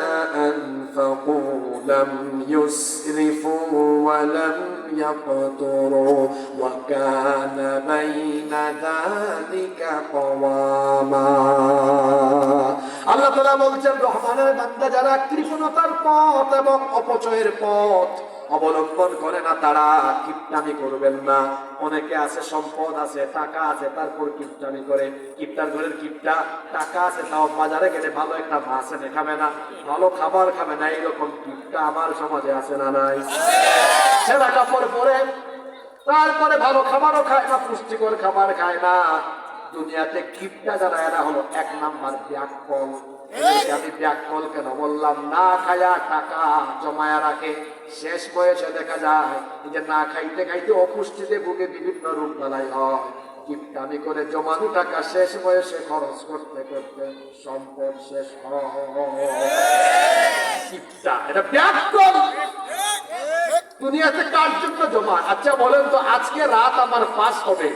আনফাকু লাম ইউসরিফু ওয়া লাম ইয়াকতুরু ওয়া কানা বাইনা যালিকা কওয়ামা। আল্লাহ তাআলা বলছেন রহমানের বান্দা যারা কৃপণতার পথ এবং অপচয়ের পথ অবলম্বন করে না, তারা কিপটামি করবেন না। অনেকে আছে, সম্পদ আছে, টাকা আছে, তারপর কিপটামি করে। কিপটার ঘরের কিপটা, টাকা আছে তাও বাজারে গেলে ভালো একটা মাছ এনে খাবে না, ভালো খাবার খাবে না, এইরকম কিপটা আমার সমাজে আছে না নাই? ছেঁড়া কাপড় পরে, তারপরে ভালো খাবারও খায় না, পুষ্টিকর খাবার খায় না। দুনিয়াতে কিপটা যারা, এরা হলো 1 নাম্বার ব্যাককল। আমি ব্যাককল কেন বললাম? না খায়া টাকা জমায়া রাখে, শেষ বয়সে দেখা যায় যে না খাইতে খাইতে অপুষ্টিতে ভুগে বিভিন্ন রোগ বালাই হয়। কিপটামি করে জমানো টাকা শেষ বয়সে খরচ করতে করতে সম্পদ শেষ হয়। কিপটা, এটা ব্যাককল। দুনিয়াতে কার জন্য জমা? আচ্ছা বলেন তো, আজকে রাত আমার পাস হবে,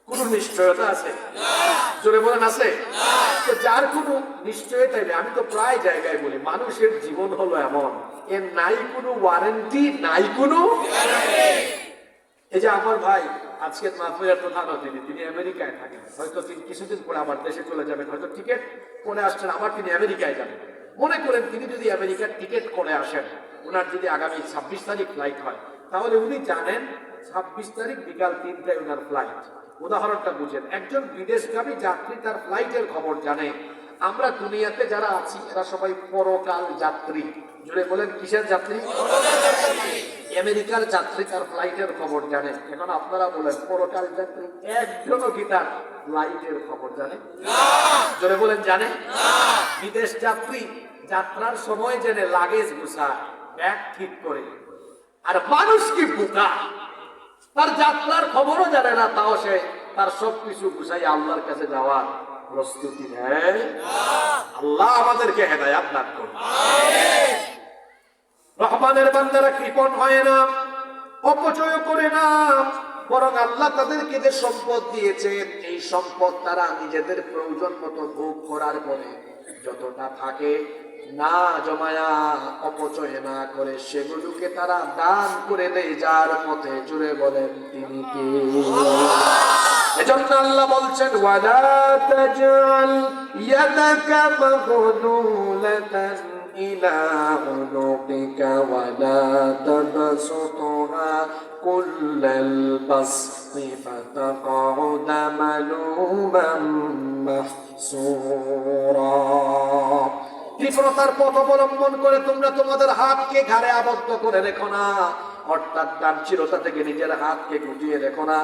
কোন নিশ্চয়তা আছে? জোরে বলেন আছে? তো যার কোনো নিশ্চয়তা নেই। আমি তো প্রায় জায়গায় বলি মানুষের জীবন হলো এমন, এর নাই কোনো ওয়ারেন্টি, নাই কোনো। এই যে আমার ভাই আজকে মাহফিলের প্রধান অতিথি, তিনি আমেরিকায় থাকেন, হয়তো তিনি কিছুদিন পরে আবার দেশে চলে যাবেন, হয়তো টিকিট করে আসছেন, আবার তিনি আমেরিকায় যাবেন। মনে করেন তিনি যদি আমেরিকার টিকিট করে আসেন, ওনার যদি আগামী 26 তারিখ ফ্লাইট হয়, তাহলে উনি জানেন 26 তারিখ বিকাল 3টায় ওনার ফ্লাইট। উদাহরণটা বুঝেন, একজন বিদেশগামী যাত্রী তার ফ্লাইটের খবর জানে। আমরা দুনিয়াতে যারা আছি এরা সবাই পরকাল যাত্রী। জুড়ে বলেন কিসের যাত্রী? আমেরিকার যাত্রী তার ফ্লাইটের খবর জানে। এখন আপনারা বলেন পরকাল যাত্রী একজনও কি তার ফ্লাইটের খবর জানে? জোরে বলেন জানে? বিদেশ যাত্রী যাত্রার সময় জেনে লাগেজ গুছায়, ব্যাগ ঠিক করে। আর মানুষ কি বোকা, তার যাত্রার খবরও জানে না, তাও সে তার সবকিছু গুছাই আল্লাহর কাছে যাওয়ার প্রস্তুতি নেয়। আল্লাহ আমাদেরকে হেদায়েত দান করুন। রহমানের বান্দারা কৃপণ হয় না, অপচয় করে না, বরং আল্লাহ তাদেরকে যে সম্পদ দিয়েছেন এই সম্পদ তারা নিজেদের প্রয়োজন মতো ভোগ করার পরে যতটা থাকে না জমায়া, অপচয় না করে সেগুলোকে তারা দান করে দেয় যার পথে। জুড়ে বলেন তিনি কে? এজন্য আল্লাহ বলছেন ওয়ালা তাজআল ইয়াদাকা মাগলুলাতান ইলা উনুকিকা ওয়ালা তাবসুতহা কুল্লাল বাসতি ফাতাকউদা মালুমান মাহসুরা। তীব্রতার পথ অবলম্বন করে তোমরা তোমাদের হাতকে ঘাড়ে আবদ্ধ করে রেখো না, অর্থাৎ দানশীলতা থেকে নিজের হাতকে গুটিয়ে রেখো না।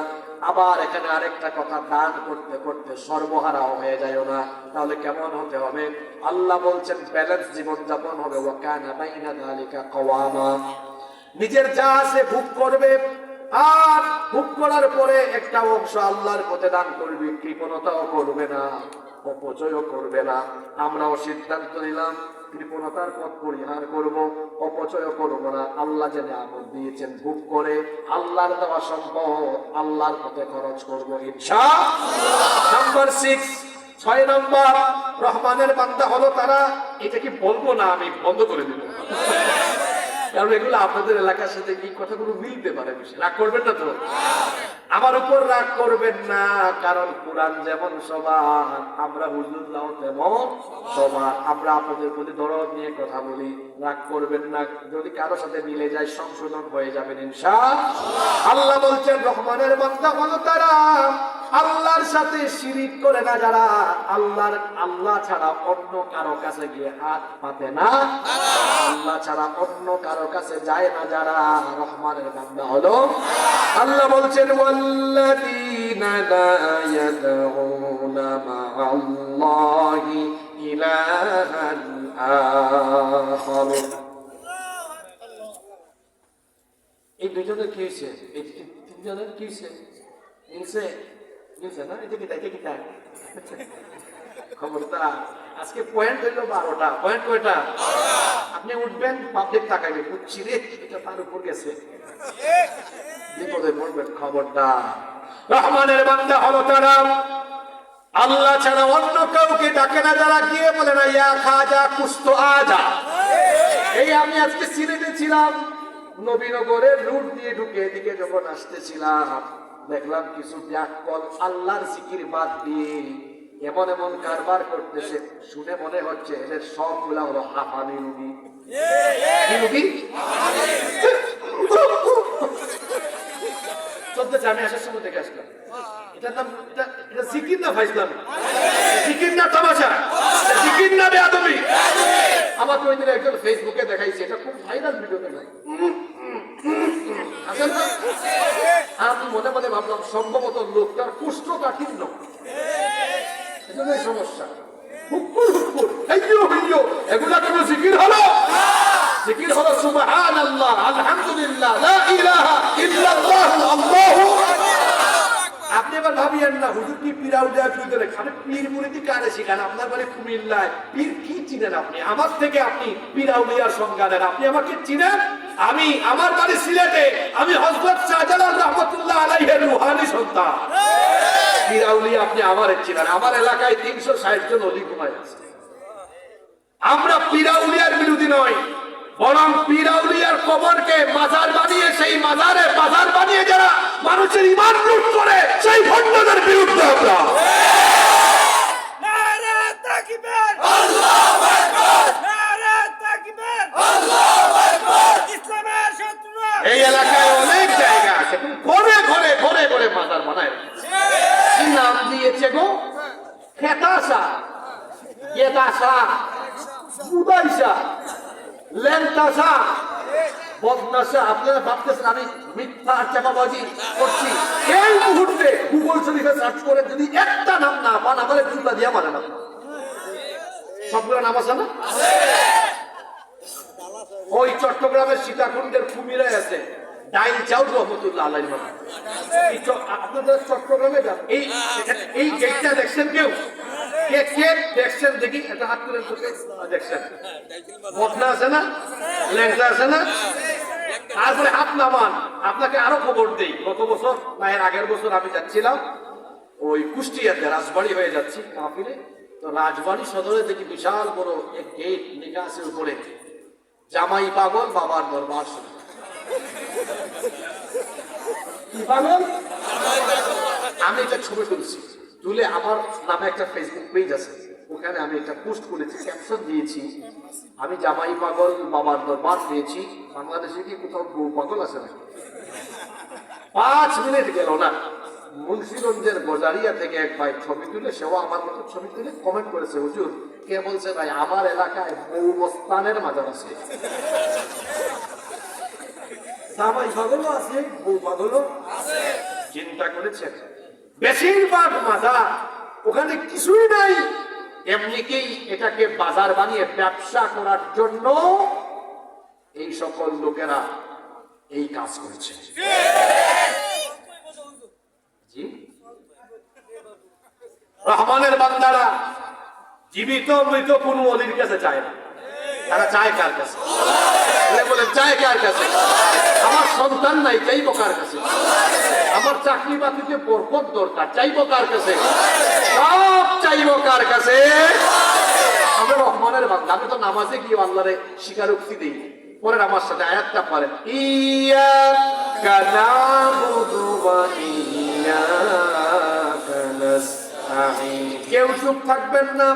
আবার এখানে আরেকটা কথা, দান করতে করতে সর্বহারাও হয়ে যায় না, তাহলে কেমন হতে হবে? আল্লাহ বলছেন ব্যালেন্স জীবন যাপন হবে। ওয়া কানা বাইনা যালিকা কওয়ামা, নিজের যা আছে ভোগ করবে, আর ভোগ করার পরে একটা অংশ আল্লাহর পথে দান করবে, কৃপণতাও করবে না, অপচয়ও করবে না। আমরাও সিদ্ধান্ত নিলাম কৃপণতার পথ পরিহার করব, অপচয় করব না। আল্লাহ যে নিয়ামত দিয়েছেন ভোগ করে আল্লাহর দেওয়া সম্পদ আল্লাহর পথে খরচ করব ইনশাআল্লাহ। নাম্বার 6 নম্বর রহমানের বান্দা হলো তারা, এটা কি বলবো না, আমি বন্ধ করে দিব, কারণ এগুলো আপনাদের এলাকার সাথে এই কথাগুলো মিলতে পারে। রাগ করবেন না তো? আমার উপর রাগ করবেন না, কারণ কোরআন যেমন সবার, আমরা হুজুররাও তেমন সবার। আমরা আপনাদের প্রতি দরদ নিয়ে কথা বলি, রাগ করবেন না। যদি কারো সাথে মিলে যায় সংশোধন হয়ে যাবেন ইনশাআল্লাহ। আল্লাহ বলছেন রহমানের বান্দা হলো তারা আল্লাহর সাথে শিরিক করে না যারা, আল্লাহ ছাড়া অন্য কারো কাছে গিয়ে হাত পাতে না, আল্লাহ ছাড়া অন্য কারো কাছে যায় না যারা, রহমানের বান্দা হলো। আল্লাহ বলছেন ওয়াল্লাযীনা লা ইয়াদউনা মা'আল্লাহি ইলাহান আখার। এই দুইজনের কি হয়েছে? এই তিনজনের কি হয়েছে? মিলছে না? এটা কি তাই? খবরদার, আজকে পয়েন্ট হইলো 12টা। পয়েন্ট কয়টা? আপনি উঠবেন, পাবলিক তাকাইবে, বুঝছি রে এটা তার উপর গেছে, বিপদে পড়বেন। খবরদার, রহমানের বান্দা হলো তারা আল্লাহ ছাড়া অন্য কাউকে ডাকে না যারা, গিয়ে বলে না ইয়া খাজা কুস্ত আজা। এই আমি আজকে সিলেটে ছিলাম, নবীনগরের রুট দিয়ে ঢুকে এদিকে যখন আসতেছিলাম, দেখলাম কিছু ব্যাককল আল্লাহর জিকির বাদ দিয়ে এমন এমন কারবার করতেছে, শুনে মনে হচ্ছে এদের সবগুলা হলো হাফানি রুগী। চলতেছে, আমি আসার সময় দেখে আসলাম। এটার নাম এটা জিকির না ফাইজলাম, জিকির না তামাশা, জিকির না বেয়াদবি। আমাকে ওই দিন একজন ফেসবুকে দেখাইছে, এটা খুব ভাইরাল ভিডিও দেখায়। আমি মনে মনে ভাবলাম সম্ভবত লোকটার কোষ্ঠকাঠিন্য, এজন্যই সমস্যা। হুক্কুর হুক্কুর এগুলা কোনো জিকির হলো? জিকির হলো সুবহানাল্লাহ, আলহামদুলিল্লাহ, লা ইলাহা ইল্লাল্লাহ, আল্লাহু আকবার। আপনি এবার ভাবিয়েন না হুজুর কি পিরাউডিয়া কি করে খাবে, পীর মুরিদি কারে শিখান? আপনার বাড়ি কুমিল্লায়, পীর কি চিনেন আপনি? আমার থেকে আপনি পিরাউডিয়ার সংজ্ঞা দেন। আপনি আমাকে চিনেন? আমি আমার বাড়ি সিলেটে, আমি হযরত শাহজালাল রাহমাতুল্লাহ আলাইহির রূহানি সন্তান। পিরাউলি আপনি আমার চিনেন, আমার এলাকায় 360 জন অলি ঘুমায় আছে। আমরা পিরাউলিয়ার বিরোধী নয়, বরং পিরাউলিয়ার কবরকে মাজার বানিয়ে, সেই মাজারে বাজার বানিয়ে যারা মানুষের ঈমান লুট করে, সেই ভণ্ডদের বিরুদ্ধে আমরা।
নারে তাকবীর, আল্লাহু আকবার, নারে তাকবীর, আল্লাহু আকবার। ইসলামের শত্রুরা
এই এলাকায় অনেক জায়গা আছে, ঘরে ঘরে ঘরে ঘরে মাজার বানায়। কি নাম দিয়েছে গো? খেতাসা, গেদাসা, বুদাইসা, লেন্টাসা, বদনাসা। আপনারা ভাবতেছেন আমি মিথ্যা চাপাবাজি করছি? এই মুহূর্তে গুগল শরীফে সার্চ করে যদি একটা নাম না পান, আমাদের জুতা দিয়ে মানে না। সবগুলো নাম আছে না? ওই চট্টগ্রামের সীতাকুণ্ডের কুমিরায় আছে ডাইল চাউল রহমতুল্লাহ আলাইহির মাথা। আপনাদের চট্টগ্রামে যান, এই গেটটা দেখছেন কেউ? কে কে দেখছেন দেখি, একটা হাত তুলে দেখছেন? বদনা আছে না, ল্যাংটা আছে না? তারপরে হাত নামান। আপনাকে আরো খবর দেই, গত বছর না এর আগের বছর আমি যাচ্ছিলাম ওই কুষ্টিয়াতে, রাজবাড়ি হয়ে যাচ্ছি কাফিলে। তো রাজবাড়ি সদরে দেখি বিশাল বড় এক গেট লেখা আছে উপরে, জামাই পাগল বাবার দরবার শুনে। কি পাগল? আমি একটা ছবি তুলছি, তুলে আমার নামে একটা ফেসবুক পেজ আছে, ওখানে আমি একটা পোস্ট করেছি, ক্যাপশন দিয়েছি আমি জামাই পাগল বাবার দরবার পেয়েছি। বাংলাদেশে কি কোথাও বউ পাগল আছে নাকি? 5 মিনিট গেল না, মুন্সিগঞ্জের গজারিয়া থেকে এক ভাই ছবি তুলে, সেও আমার মতো ছবি তুলে কমেন্ট করেছে, হুজুর কে বলছে ভাই আমার এলাকায় বউ মস্তানের মাজার আছে। জামাই পাগলও আছে, বউ পাগলও আছে। চিন্তা করেছেন? বেশিরভাগ মাজার ওখানে কিছুই নাই, এমনিকেই এটাকে বাজার বানিয়ে ব্যবসা করার জন্য এই সকল লোকেরা এই কাজ করছে। জি, রহমানের বান্দারা জীবিত মৃত কোন ওলির কাছে চায় না, তারা চায় কার কাছে? বলে চায় কার কাছে? আমার সন্তান নাই, চাইবো কার কাছে? আমার চাকরি বাকরিতে বরকত দরকার, চাইবো কার কাছে? সব চাইবো কার কাছে? আমরা রহমানের বান্দা, আমি তো নামাজে গিয়ে আল্লাহরে স্বীকারোক্তি দিই। পরের আমার সাথে আয়াতটা পড়েন, ইয়াকা নাবুদু ওয়া ইয়াকা নাস্তাঈন। কেউ চুপ থাকবেন না,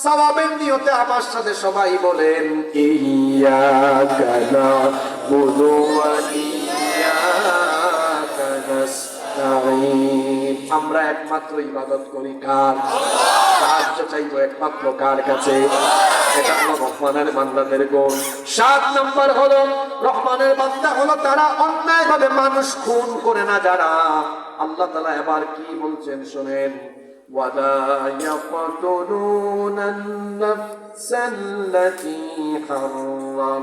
সওয়াবের নিয়তে আমার সাথে সবাই বলেন, ইয়াকা নাবুদু ওয়া ইয়াকা নাস্তাঈন। আমরা একমাত্র ইবাদত করি কার? সাহায্য চাইবো একমাত্র কার কাছে? এটা হলো রহমানের বান্দাদের গুণ। 7 নম্বর হলো রহমানের বান্দা হলো তারা অন্যায় ভাবে মানুষ খুন করে না যারা। আল্লাহ তাআলা এবার কি বলছেন শুনেন, ওয়ালা ইয়াকতুলুনা আন-নাফসাল্লাতী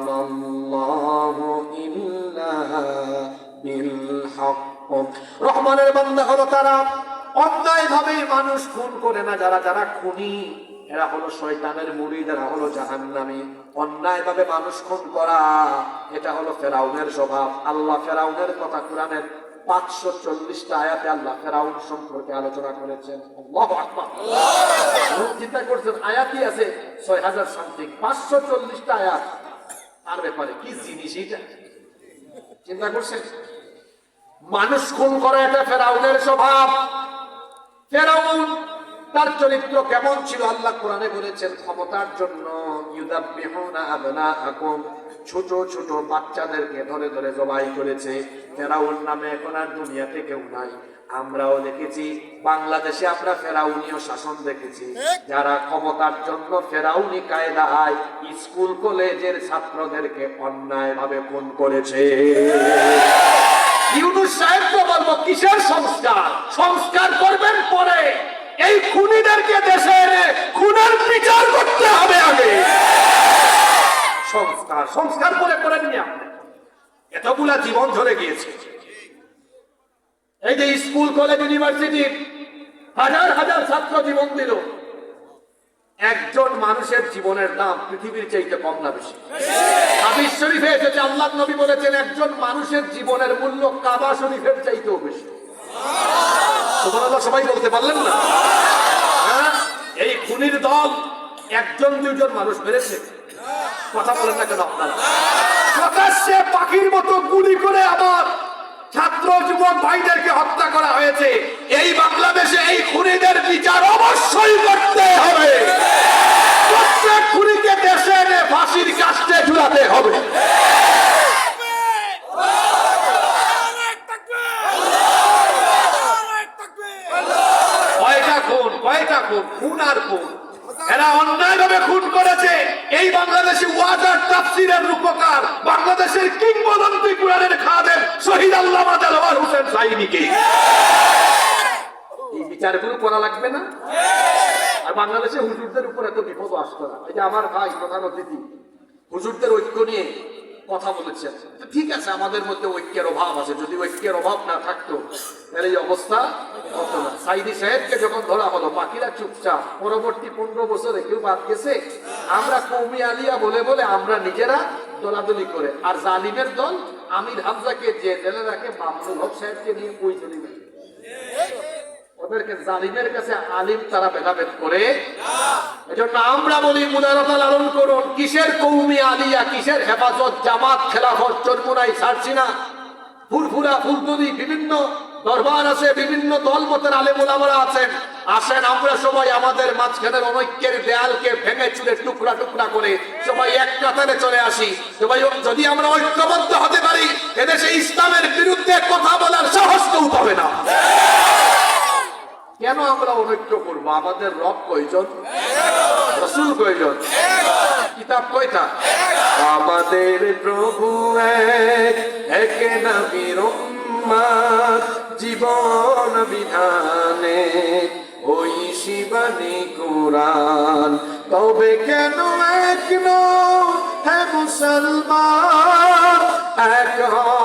হারামাল্লাহু ইল্লা বিল হক। রহমানের বান্দা হলো তারা অন্যায় ভাবে মানুষ খুন করে না যারা। যারা খুনি এরা হলো শয়তানের মুরিদ, এরা হলো জাহান্নামী। অন্যায় ভাবে মানুষ খুন করা এটা হলো ফেরাউনের স্বভাব। আল্লাহ ফেরাউনের কথা কোরআনের 540টা আয়াতে আল্লাহ ফেরাউন সম্পর্কে আলোচনা করেছেন। আল্লাহু আকবার। চিন্তা করছেন, আয়াতই আছে 6000 সামথিং, 540টা আয়াত তার ব্যাপারে। কি জিনিস এটা? চিন্তা করছেন? মানুষ খুন করা এটা ফেরাউনের স্বভাব। ফেরাউন তার চরিত্র কেমন ছিল আল্লাহ কোরআনে বলেছেন, ক্ষমতার জন্য ইউদাব্বিহুনা আবনাআকুম, ছোট ছোট বাচ্চাদেরকে ধরে ধরে জবাই করেছে। ফেরাউন নামে এখন আর দুনিয়াতে কেউ নাই। আমরাও দেখেছি বাংলাদেশে, আমরা ফেরাউনীয় শাসন দেখেছি, যারা ক্ষমতার জন্য ফেরাউনি কায়দায় স্কুল কলেজের ছাত্রদেরকে অন্যায় ভাবে খুন করেছে। ইউনূস সাহেবকে বলবো, কিসের সংস্কার? সংস্কার করবেন পরে, এই খুনিদেরকে দেশে এনে খুনের বিচার করতে হবে আগে। সংস্কার সংস্কার করে করেননি আপনি। এতগুলা জীবন ঝরে গিয়েছে। এই যে স্কুল কলেজ ইউনিভার্সিটি হাজার হাজার ছাত্র জীবন দিল, একজন মানুষের জীবনের দাম পৃথিবীর চাইতে কম না বেশি? হাদিস শরীফে এসেছে, আল্লাহর নবী বলেছেন একজন মানুষের জীবনের মূল্য কাবা শরীফের চাইতেও বেশি। সুবহানাল্লাহ সবাই বলতে পারলেন না? হ্যাঁ? এই খুনির দল একজন দুইজন মানুষ মেরেছে, কথা বলেন না কেন আপনারা? প্রকাশ্যে পাখির মতো গুলি করে আবার ছাত্র যুবক ভাইদেরকে হত্যা করা হয়েছে। এই বাংলাদেশে এই খুনিদের বিচার অবশ্যই করতে হবে। প্রত্যেক খুনিকে দেশে এনে ফাঁসির কাস্টে ঝুলাতে হবে। কয়টা খুন, খুন আর খুন। এরা অন্যায়ভাবে খুন করেছে এই বাংলাদেশি ওয়াজার তাফসীরের রূপকার, বাংলাদেশের কিংবদন্তি কুরআনের খাদেম শহীদ আল্লামা দেলোয়ার হোসেন সাঈদীকে। এই বিচারগুলো করা লাগবে না? আর বাংলাদেশে হুজুরদের উপর এত বিপদ আসতো না। এই যে আমার ভাই প্রধান অতিথি হুজুরদের ঐক্য নিয়ে কথা বলেছেন, ঠিক আছে, আমাদের মধ্যে ঐক্যের অভাব আছে। যদি ঐক্যের অভাব না থাকতো তাহলে এই অবস্থা হতো না। সাইদি সাহেবকে যখন ধরা হলো, বাকিরা চুপচাপ। পরবর্তী 15 বছরে কেউ বাদ গেছে? আমরা কওমি আলিয়া বলে বলে আমরা নিজেরা দলাদলি করে, আর জালিমের দল আমির হামজাকে যে জেলে রাখে মামুনুল হক সাহেবকে নিয়ে বই চলে গেছে। ওদেরকে জালিমের কাছে আলিম তারা ভেদাভেদ করে। এজন্য আমরা বলি মুদারতা লালন করুন। কিসের কওমি আলিয়া, কিসের হেফাজত, জামাত, খেলাফত, চরমুনাই ছাড়ছি না। ফুরফুরা, ফুলতুলি, বিভিন্ন দরবার আছে, বিভিন্ন দলমতের আলেম ওলামারা আছেন। আসেন আমরা সবাই আমাদের মাঝখানের অনৈক্যের দেয়ালকে ভেঙে চুরে টুকরা টুকরা করে সবাই এক কাতারে চলে আসি। সবাই যদি আমরা ঐক্যবদ্ধ হতে পারি, এদেশে ইসলামের বিরুদ্ধে কথা বলার সাহস কেউ পাবে না। কেন আমরা অনৈক্য করবো? আমাদের রব কয়জন? রাসূল কয়জন? কিতাব কয়টা? আমাদের প্রভু এক, এক নবীর উম্মত, জীবন বিধানে ওই শিবানী কুরআন। তবে কেন এক নও হে মুসলমান, এক হও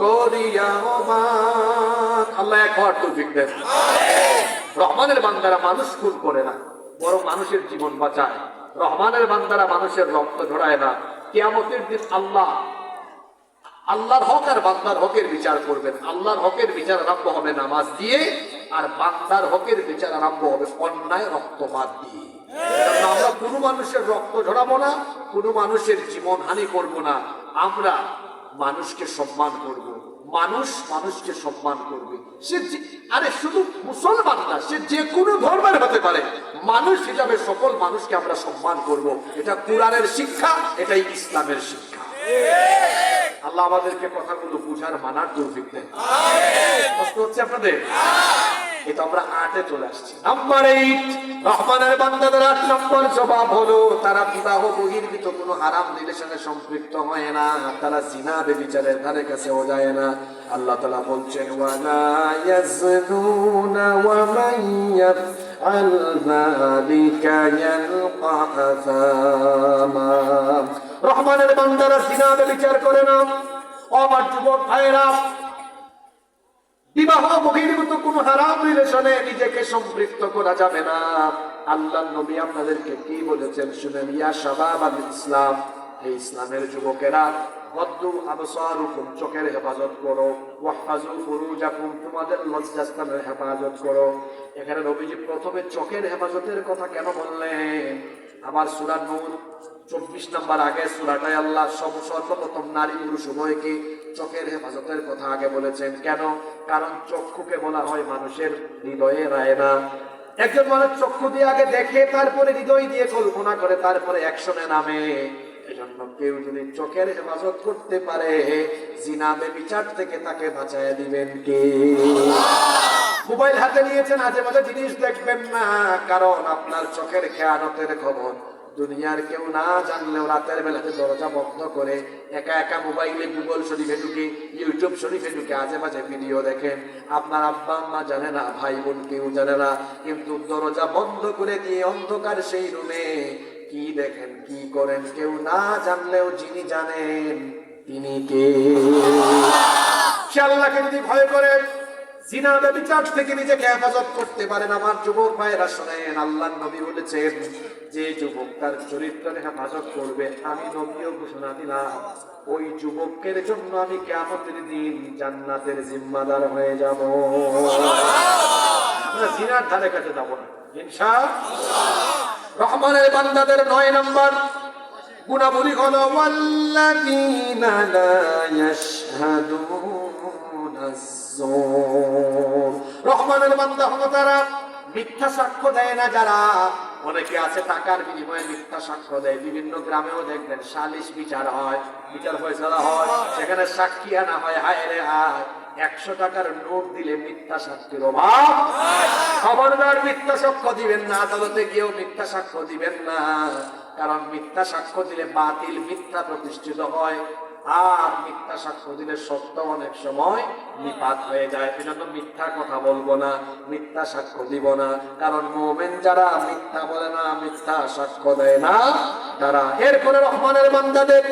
করিয়া মান। আল্লাহ এক হওয়ার তৌফিক দেন। রহমানের বান্দারা মানুষ খুন করে না, বরং মানুষের জীবন বাঁচায়। রহমানের বান্দারা মানুষের রক্ত ঝরায় না। কিয়ামতের দিন আল্লাহর হক আর বান্দার হকের বিচার করবেন। আল্লাহর হকের বিচার আরম্ভ হবে নামাজ দিয়ে, আর বান্দার হকের বিচার আরম্ভ হবে অন্যায় রক্তপাত দিয়ে। আমরা কোনো মানুষের রক্ত ঝরাবো না, কোনো মানুষের জীবন হানি করব না। আমরা মানুষকে সম্মান করব, মানুষ মানুষকে সম্মান করবে। সে আরে শুধু মুসলমান না, সে যে কোনো ধর্মের হতে পারে। মানুষ হিসাবে সকল মানুষকে আমরা সম্মান করব। এটা কোরআনের শিক্ষা, এটাই ইসলামের শিক্ষা। আল্লাহ আমাদেরকে কথাগুলো বুঝার মানার তৌফিক দেন। কষ্ট হচ্ছে আপনাদের? এটা আমরা 8-এ চলে আসছি। নাম্বার 8, রহমানের বান্দাদের 8 নম্বর জবাব হলো তারা বিবাহ বহির্ভূত কোনো হারাম রিলেশনে সম্পৃক্ত হয় না, তারা জিনা ব্যভিচারের ধারে কাছেও যায় না। আল্লাহ তাআলা বলছেন ওয়ালা ইয়াজনুনা ওয়া মান ইয়াফআল যালিকা ইয়ালকা আসামা। রহমানের বান্দারা জিনা ব্যভিচার করে না। আমার যুবক ভাইরা, বিবাহ বহির্ভূত কোন হারাম রিলেশনে নিজেকে সম্পৃক্ত করা যাবে না। আল্লাহর নবী আপনাদেরকে কি বলেছেন শুনেন। ইয়া শাবাব আল ইসলাম, এই ইসলামের যুবকেরা, গদ্দু আবসারুকুম, চোখের হেফাজত করো, ওয়াহফাজু ফুরুজাকুম, তোমাদের লজ্জাস্থানের হেফাজত করো। এখানে নবীজি প্রথমে চোখের হেফাজতের কথা কেন বললেন? আবার সূরা নূর 24 নম্বর আগে সূরাটায় আল্লাহ সর্বপ্রথম নারী পুরুষ উভয়কে চোখের হেফাজতের কথা আগে বলেছেন। কেন? কারণ চক্ষুকে বলা হয় মানুষের হৃদয়ের আয়না। একজন মানুষ চক্ষু দিয়ে আগে দেখে, তারপরে হৃদয় দিয়ে কল্পনা করে, তারপরে অ্যাকশনে নামে। এজন্য কেউ যদি চোখের হেফাজত করতে পারে, জিনা ব্যভিচার থেকে তাকে বাঁচায় দিবেন কে? মোবাইল হাতে নিয়েছেন, আজে বাজে জিনিস দেখবেন না, কারণ আপনার চোখের খেয়ানতের খবর দুনিয়ার কেউ না জানলেও রাতের বেলাতে দরজা বন্ধ করে একা একা মোবাইলে গুগল শরীফে ঢুকে, ইউটিউব শরীফে ঢুকে আজে বাজে ভিডিও দেখেন। আপনার আব্বা আম্মা জানে না, ভাই বোন কেউ জানে না, কিন্তু দরজা বন্ধ করে দিয়ে অন্ধকার সেই রুমে কি দেখেন, কি করেন কেউ না জানলেও যিনি জানেন তিনি কে? সে আল্লাহকে যদি ভয় করে জিনা ব্যভিচার থেকে নিজেকে হেফাজত করতে পারেন। আমার যুবক ভাইয়েরা শোনেন, আল্লাহর নবী বলেছেন যে যুবক তার চরিত্রের হেফাজত করবে, আমি নবীও ঘোষণা দিলাম ওই যুবকের জন্য আমি কিয়ামতের দিন জান্নাতের জিম্মাদার হয়ে যাব। আমরা জিনার ধারে কাছে যাব না ইনশাআল্লাহ। রহমানের বান্দাদের 9 নম্বর গুণাবলী হলো ওয়াল্লাযীনা লা ইয়াশহাদুনাস যুর। রহমানের বান্দা হলো তারা মিথ্যা সাক্ষ্য দেয় না যারা। অনেকে আছে টাকার বিনিময়ে মিথ্যা সাক্ষ্য দেয়। বিভিন্ন গ্রামেও দেখবেন সালিশ বিচার হয়, বিচার ফয়সালা হয়, সেখানে সাক্ষী আনা হয়। হায় রে হায়, 100 টাকার নোট দিলে মিথ্যা সাক্ষীর অভাব। খবরদার মিথ্যা সাক্ষ্য দিবেন না, আদালতে গিয়েও মিথ্যা সাক্ষ্য দিবেন না, কারণ মিথ্যা সাক্ষ্য দিলে বাতিল মিথ্যা প্রতিষ্ঠিত হয়, আর মিথ্যা সাক্ষ্য দিলে সত্য অনেক সময় নিপাত হয়ে যায়। এজন্য মিথ্যা কথা বলবো না, মিথ্যা সাক্ষ্য দিব না, কারণ মুমিন যারা মিথ্যা বলে না, মিথ্যা সাক্ষ্য দেয় না তারা। এরপরে রহমানের বান্দাদের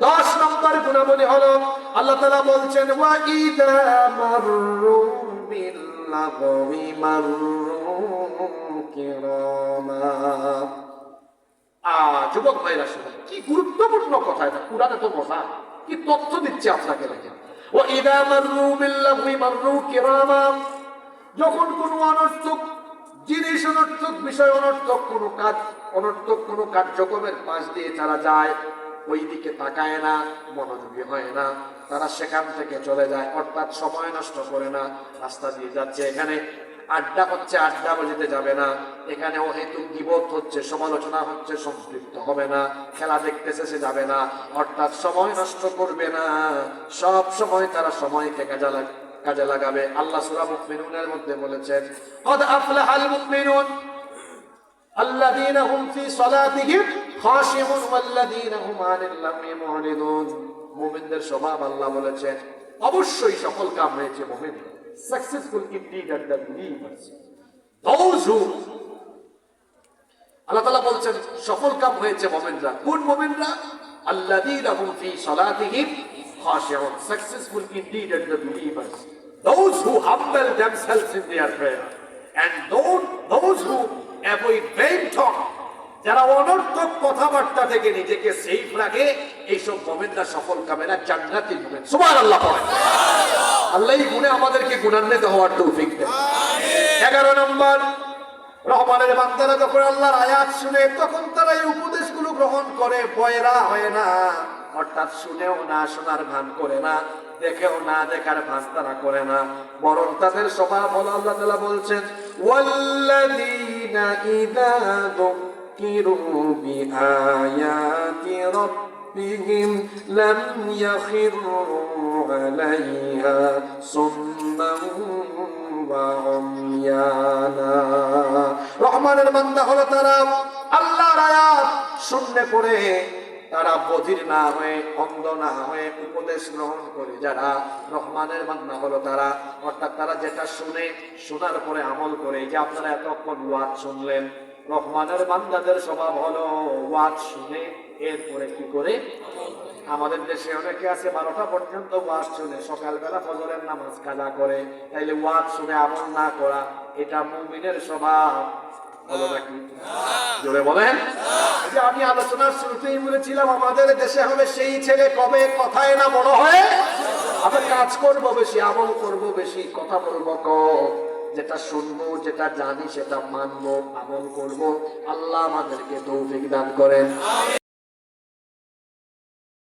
10 নম্বর গুণাবলী হলো আল্লাহ তাআলা বলছেন ওয়া ইযা মাররু বিল লাগবি মাররু কিরামা। যুবক ভাইরা শুনুন, কি গুরুত্বপূর্ণ কথা এটা, কুরআনে তো বলা, কি তথ্য দিচ্ছে আপনাকে দেখেন। ওয়া ইযা মাররু বিল লাগবি মাররু কিরামা, যখন কোন অনর্থক জিনিস, অনর্থক বিষয়, অনর্থক কোন কাজ, অনর্থক কোন কার্যক্রমের পাশ দিয়ে তারা যায়, ওই দিকে তাকায় না, মনোযোগী হয় না, তারা সেখান থেকে চলে যায়, অর্থাৎ সময় নষ্ট করে না। রাস্তা দিয়ে যাচ্ছে, এখানে আড্ডা হচ্ছে, আড্ডা বাজিতে যাবে না, এখানে অহেতুক গীবত হচ্ছে, সমালোচনা হচ্ছে, সম্পৃক্ত হবে না, খেলা দেখতেছে সে যাবে না, অর্থাৎ সময় নষ্ট করবে না। সব সময় তারা সময়কে কাজে লাগাবে। আল্লাহ সূরা মুমিনুনের মধ্যে বলেছেন ক্বাদ আফলাহাল মুমিনুন আল্লাযীনা হুম ফি সালাতিহিম খাশিউন ওয়াল্লাযীনা হুম আনিল লাগwi মুরিদুন। মুমিনদের স্বভাব আল্লাহ বলেছেন অবশ্যই সফল কাম হয়েছে মুমিন। Successful indeed are the believers, those who, আল্লাহ তাআলা বলছেন সফল কাম হয়েছে মুমিনরা। কোন মুমিনরা? আল্লাযীনা হুম ফি সালাতিহিম খাশিউন। Successful indeed are the believers, those who humble themselves in their prayer, and those who avoid vain talk, যারা অনর্থক কথাবার্তা থেকে নিজেকে সেফ রাখে, এইসব মুমিনরা সফল কামেরা, জান্নাতি মুমিন। সুবহানাল্লাহ। আল্লাহ এই গুণে আমাদেরকে গুণান্বিত হওয়ার তৌফিক দেন। 11 নম্বর, রহমানের বান্দারা যখন আল্লাহর আয়াত শুনে তখন তারা এই উপদেশগুলো গ্রহণ করে, বয়রা হয় না, অর্থাৎ শুনেও না শোনার ভান করে না, দেখেও না দেখার ভান তারা করে না, বরং তাদের স্বভাব হলো আল্লাহ তাআলা বলছেন ওয়াল্লাযীনা ইযা যুকিরু বিআয়াতি রাব্বিহিম লাম ইয়াখিরু আলাইহা সুম্মান ওয়া উময়ানা। রহমানের বান্দা হলো তারা আল্লাহর আয়াত শুনলে পরে তারা বধির না হয়ে, অন্ধ না হয়ে উপদেশ গ্রহণ করে যারা, রহমানের বান্দা হলো তারা, অর্থাৎ তারা যেটা শুনে, শোনার পরে আমল করে। যে আপনারা এতক্ষণ ওয়াজ শুনলেন, রহমানের বান্দাদের স্বভাব হলো ওয়াজ শুনে এরপরে কি করে। আমাদের দেশে অনেকে আছে 12টা পর্যন্ত ওয়াজ শুনে, সকালবেলা ফজরের নামাজ কাজা করে, তাইলে ওয়াজ শুনে আমল না করা, এটা মুমিনের স্বভাব হলো নাকি? জোরে বলেন। যে আমি আলোচনার শুরুতেই বলেছিলাম আমাদের দেশে হবে সেই ছেলে কবে কথায় না বড় হয়। আমরা কাজ করব বেশি, আমল করব বেশি, কথা বলবো কম, যেটা শুনবো, যেটা জানি সেটা মানবো, আমল করব। আল্লাহ আমাদেরকে তৌফিক দান করেন।